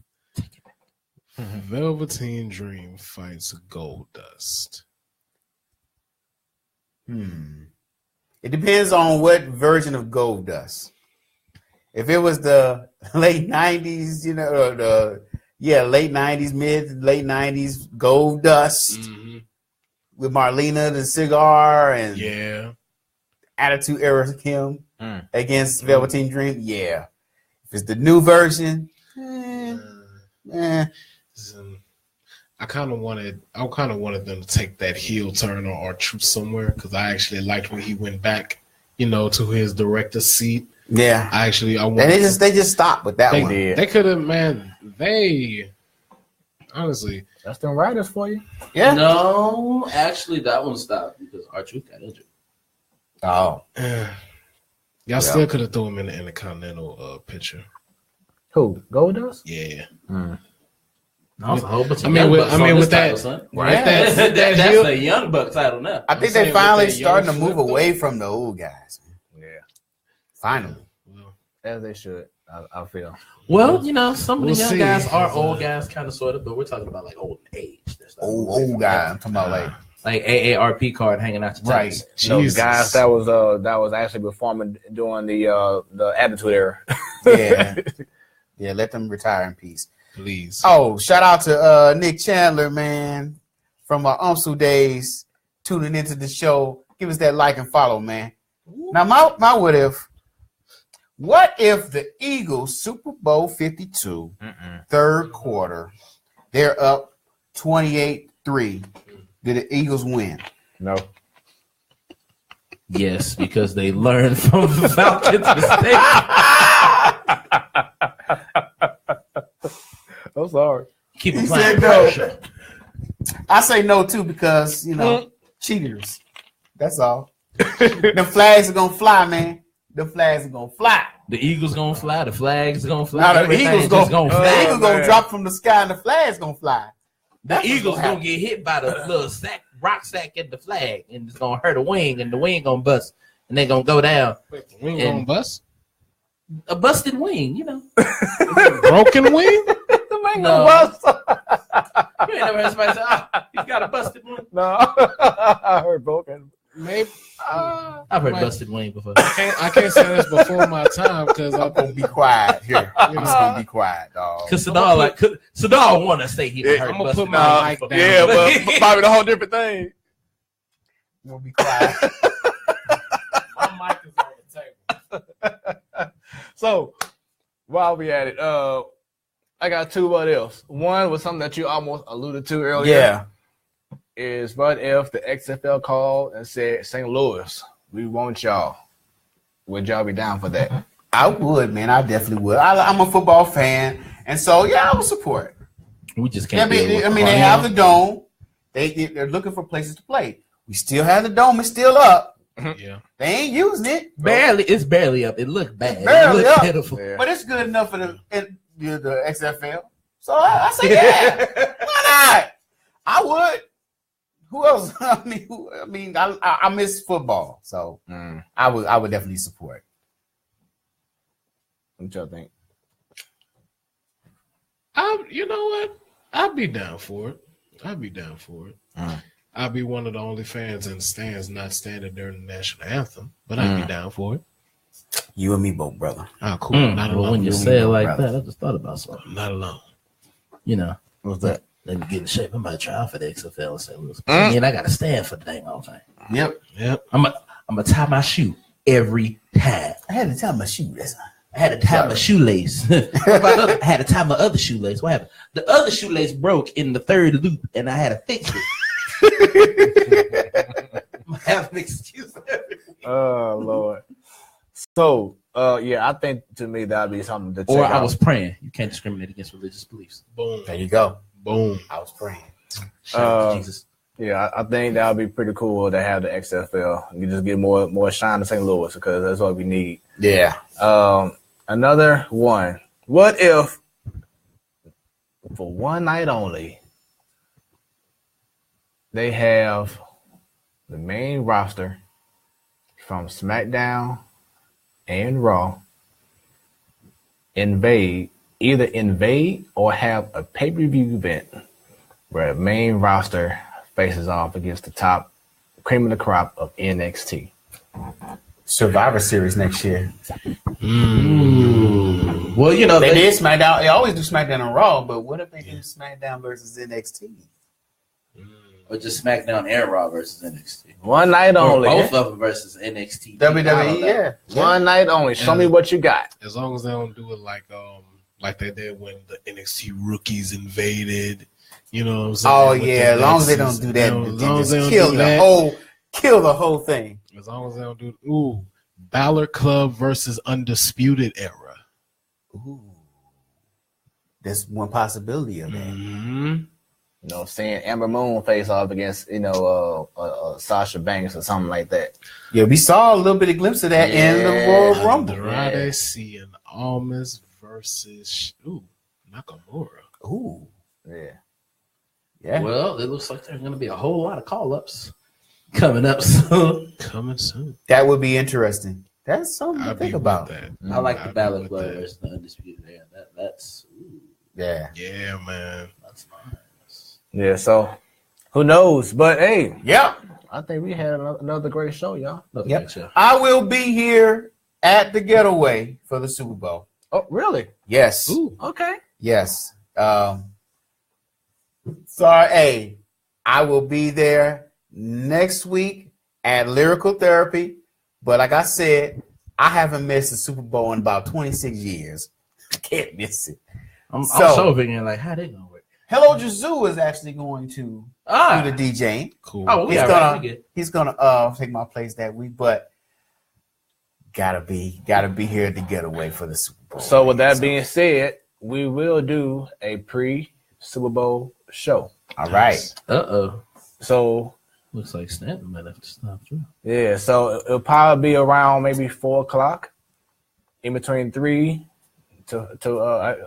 Velveteen Dream fights Gold Dust? It depends on what version of Gold Dust. If it was the late 90s, late 90s, late 90s Gold Dust with Marlena the Cigar and Attitude Era Kim against Velveteen Dream, yeah. If it's the new version, I kind of wanted them to take that heel turn on R-Truth somewhere because I actually liked when he went back, to his director seat Yeah. I want. And they just stopped with that one. They could have, man. They honestly, that's them writers for you. Yeah. No, actually, that one stopped because R-Truth got injured. Oh. Y'all still could have thrown him in the Intercontinental picture. Who? Goldust? Yeah. No, with that, right? That's a Young Buck title now. I think they finally starting to move away from the old guys. Yeah. Finally. Well, as they should, I feel. Well, some of the young guys are old guys, kind of, sort of, but we're talking about like old age. Old guy. I'm talking about like AARP card hanging out your right. Those guys that was actually performing during the Attitude Era. Yeah. Yeah, let them retire in peace. Please. Oh, shout out to Nick Chandler, man, from our UMSU days, tuning into the show. Give us that like and follow, man. Now, my what if? What if the Eagles Super Bowl 52 third quarter, they're up 28-3? Did the Eagles win? No. Yes, because they learned from the Falcons' mistake. I'm sorry. Keep applying pressure. I say no too because cheaters. That's all. The flags are gonna fly, man. The flags are gonna fly. The Eagles gonna fly. The flags gonna fly. Now the Eagles gonna drop from the sky and the flags gonna fly. The Eagles gonna get hit by the little rock sack at the flag, and it's gonna hurt a wing, and the wing gonna bust, and they gonna go down. Wait, the wing gonna bust? A busted wing, Broken wing? No. You ain't never heard somebody say, he's got a busted wing. No, I heard broken. Maybe I've heard busted wing before. I can't say this before my time because I'm gonna be quiet here. I'm just gonna be quiet, dog. Because Siddall want to say he heard I'm gonna busted put my mic down. Yeah, but probably the whole different thing. I'm gonna be quiet. My mic is on the table. So while we at it, I got two what ifs. One was something that you almost alluded to earlier. Yeah. Is what if the XFL called and said, St. Louis, we want y'all. Would y'all be down for that? I would, man. I definitely would. I'm a football fan, and so I would support. We just can't. They have the dome. They're looking for places to play. We still have the dome. It's still up. Yeah. They ain't using it. It's barely up. It looked bad. It's barely up. Pitiful. Yeah. But it's good enough for the XFL. So I say, yeah. Why not? I would. Who else? I miss football, so I would definitely support. What y'all think? You know what? I'd be down for it. I'd be one of the only fans in the stands not standing during the national anthem, but I'd be down for it. You and me both, brother. Oh, cool. Not alone. When you say it like that, I just thought about something. Not alone. What's that? Let me get in shape. I might try out for the XFL and St. Louis. I gotta stand for the dang all thing. Yep. I'm gonna tie my shoe every time. I had to tie my shoe. I had to tie my shoelace. I had to tie my other shoelace. What happened? The other shoelace broke in the third loop, and I had to fix it. I have an excuse. Oh Lord. So, I think to me that'd be something to check Or out. I was praying. You can't discriminate against religious beliefs. Boom. There you go. Boom. I was praying. Shout out to Jesus. Yeah, I think that would be pretty cool to have the XFL. You just get more shine to St. Louis because that's what we need. Yeah. Another one. What if for one night only they have the main roster from SmackDown and Raw either invade or have a pay-per-view event where the main roster faces off against the top cream of the crop of NXT. Survivor Series next year. Well, they did SmackDown. They always do SmackDown and Raw, but what if they do SmackDown versus NXT? Or just SmackDown and Raw versus NXT. One night only. Both of them versus NXT. WWE, yeah. One night only. Show me what you got. As long as they don't do it like they did when the NXT rookies invaded. You know what I'm saying? Oh yeah, as long as they don't do that, kill the whole thing. As long as they don't do Balor Club versus Undisputed Era. Ooh. There's one possibility of that. Mm-hmm. You know, seeing Amber Moon face off against, Sasha Banks or something like that. Yeah, we saw a little bit of glimpse of that in the Royal Rumble. Andrade seeing Almas versus Nakamura. Ooh. Yeah. Yeah. Well, it looks like there's going to be a whole lot of call-ups coming up soon. That would be interesting. That's something to think about. I like the Balor Club versus the Undisputed Era. That's yeah. Yeah, man. That's nice. Yeah, so who knows? But hey, Yep. I think we had another great show, y'all. Yep. I will be here at the Getaway for the Super Bowl. Oh, really? Yes. Ooh, okay. Yes. Sorry, hey, I will be there next week at Lyrical Therapy. But like I said, I haven't missed the Super Bowl in about 26 years. I can't miss it. I'm so thinking, like, how they gonna work? Hello Jazoo is actually going to do the DJing. Cool. Oh, he's gonna take my place that week, but gotta be here at the Getaway for the Super Bowl. So with that being said, we will do a pre-Super Bowl show. All right. So looks like Stanton might have to stop through. Yeah, so it'll probably be around maybe 4:00, in between 3 to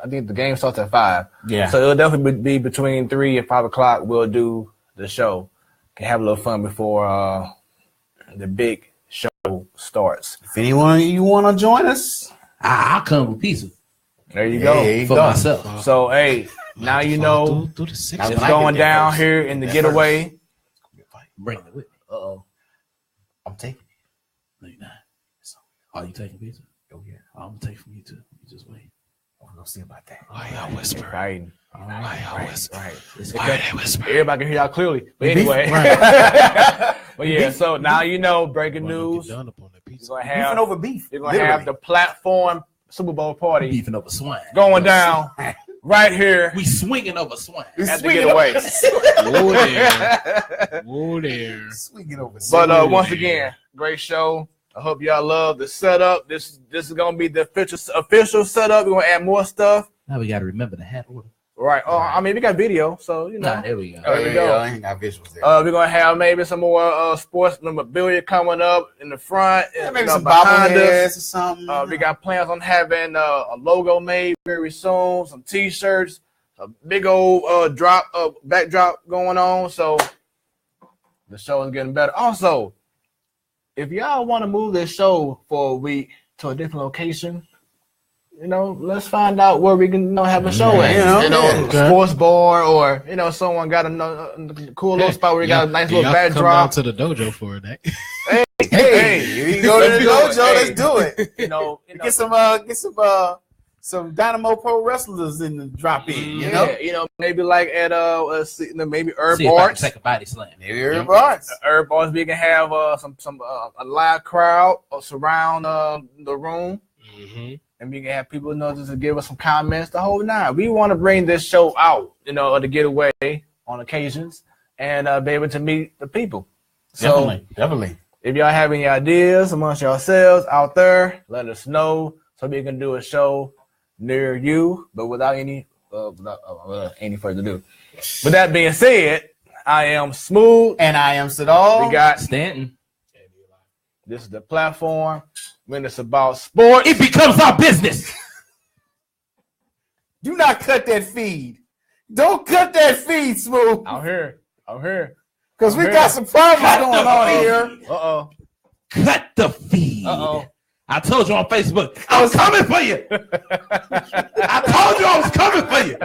I think the game starts at 5. Yeah. So it'll definitely be between 3 and 5 o'clock. We'll do the show. Can have a little fun before the big show starts. If anyone you want to join us, I'll come with pizza. There you go. For myself. So hey, now you know it's going down here in the Getaway. Bring it with me. I'm taking it. No, you're not. Are you taking pizza? Oh yeah. I'm gonna take from you too. You just wait. We're gonna see about that. Why y'all whisper? Right. Why y'all whisper? Why they whisper? Everybody can hear y'all clearly. But anyway. But yeah, so now you know, breaking news. You're gonna have beefing over beef. You're gonna have the platform Super Bowl party Beefing over swine. going down right here. We swinging over swine. At the Getaway. Whoa there. Swinging over. But once again, great show. I hope y'all love the setup. This is gonna be the official setup. We're gonna add more stuff. Now we gotta remember the hat order. Right. Oh, I mean, we got video, so you know. There we go. There we go. I ain't got visuals there. We're gonna have maybe some more sports memorabilia coming up in the front. Yeah, maybe some behind bobbleheads or something. We got plans on having a logo made very soon. Some T-shirts, a big old backdrop going on. So the show is getting better. Also, if y'all want to move this show for a week to a different location, let's find out where we can have a show at. Sports bar, or someone got a cool little spot where we got a nice little backdrop. Come down to the dojo for a day. Hey, you go to the dojo. Let's do it. Get some Dynamo Pro wrestlers in the drop in. Maybe like at maybe Herb See Arts. take a body slam. Maybe Herb Arts. Herb Arts. We can have some a live crowd surround the room. Mm-hmm. And we can have people just to give us some comments the whole night. We want to bring this show out, to get away on occasions and be able to meet the people. So Definitely. If y'all have any ideas amongst yourselves out there, let us know so we can do a show near you, but without any further ado. With that being said, I am Smoooth and I am Siddall. We got Stanton. This is the platform. When it's about sports, it becomes our business. Do not cut that feed. Don't cut that feed, Smoooth. Out here. Because we got some problems going on here. Cut the feed. I told you on Facebook, I was coming for you. I told you I was coming for you.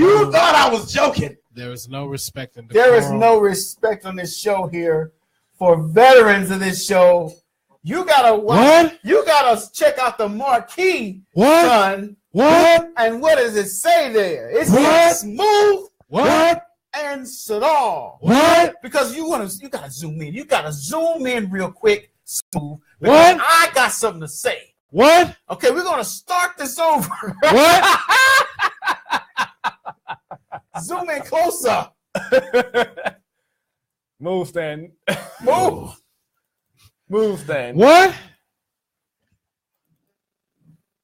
You thought I was joking. There is no respect in the There is no respect on this show here for veterans of this show. You gotta what? You gotta check out the marquee, what? son. What? And what does it say there? It what? says Smoooth. What? And Siddall. What? Because you gotta zoom in. You gotta zoom in real quick, Smoooth. What? I got something to say. What? Okay, we're gonna start this over. What? Zoom in closer. Move, Stan. Move. Move, Stan. What?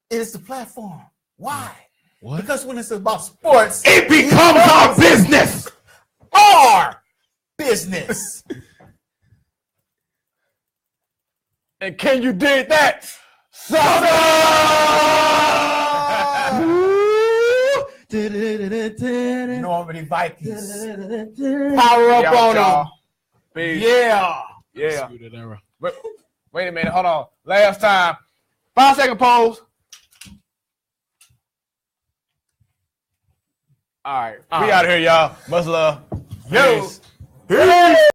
It is the platform. Why? What? Because when it's about sports, It becomes our business. our business. And can you dig that? Normandy Vikings. Power up on them. Peace. Yeah. Yeah. Disputed era. Wait a minute. Hold on. Last time. 5-second pose. All right. We out of here, y'all. Much love. Yo. Peace.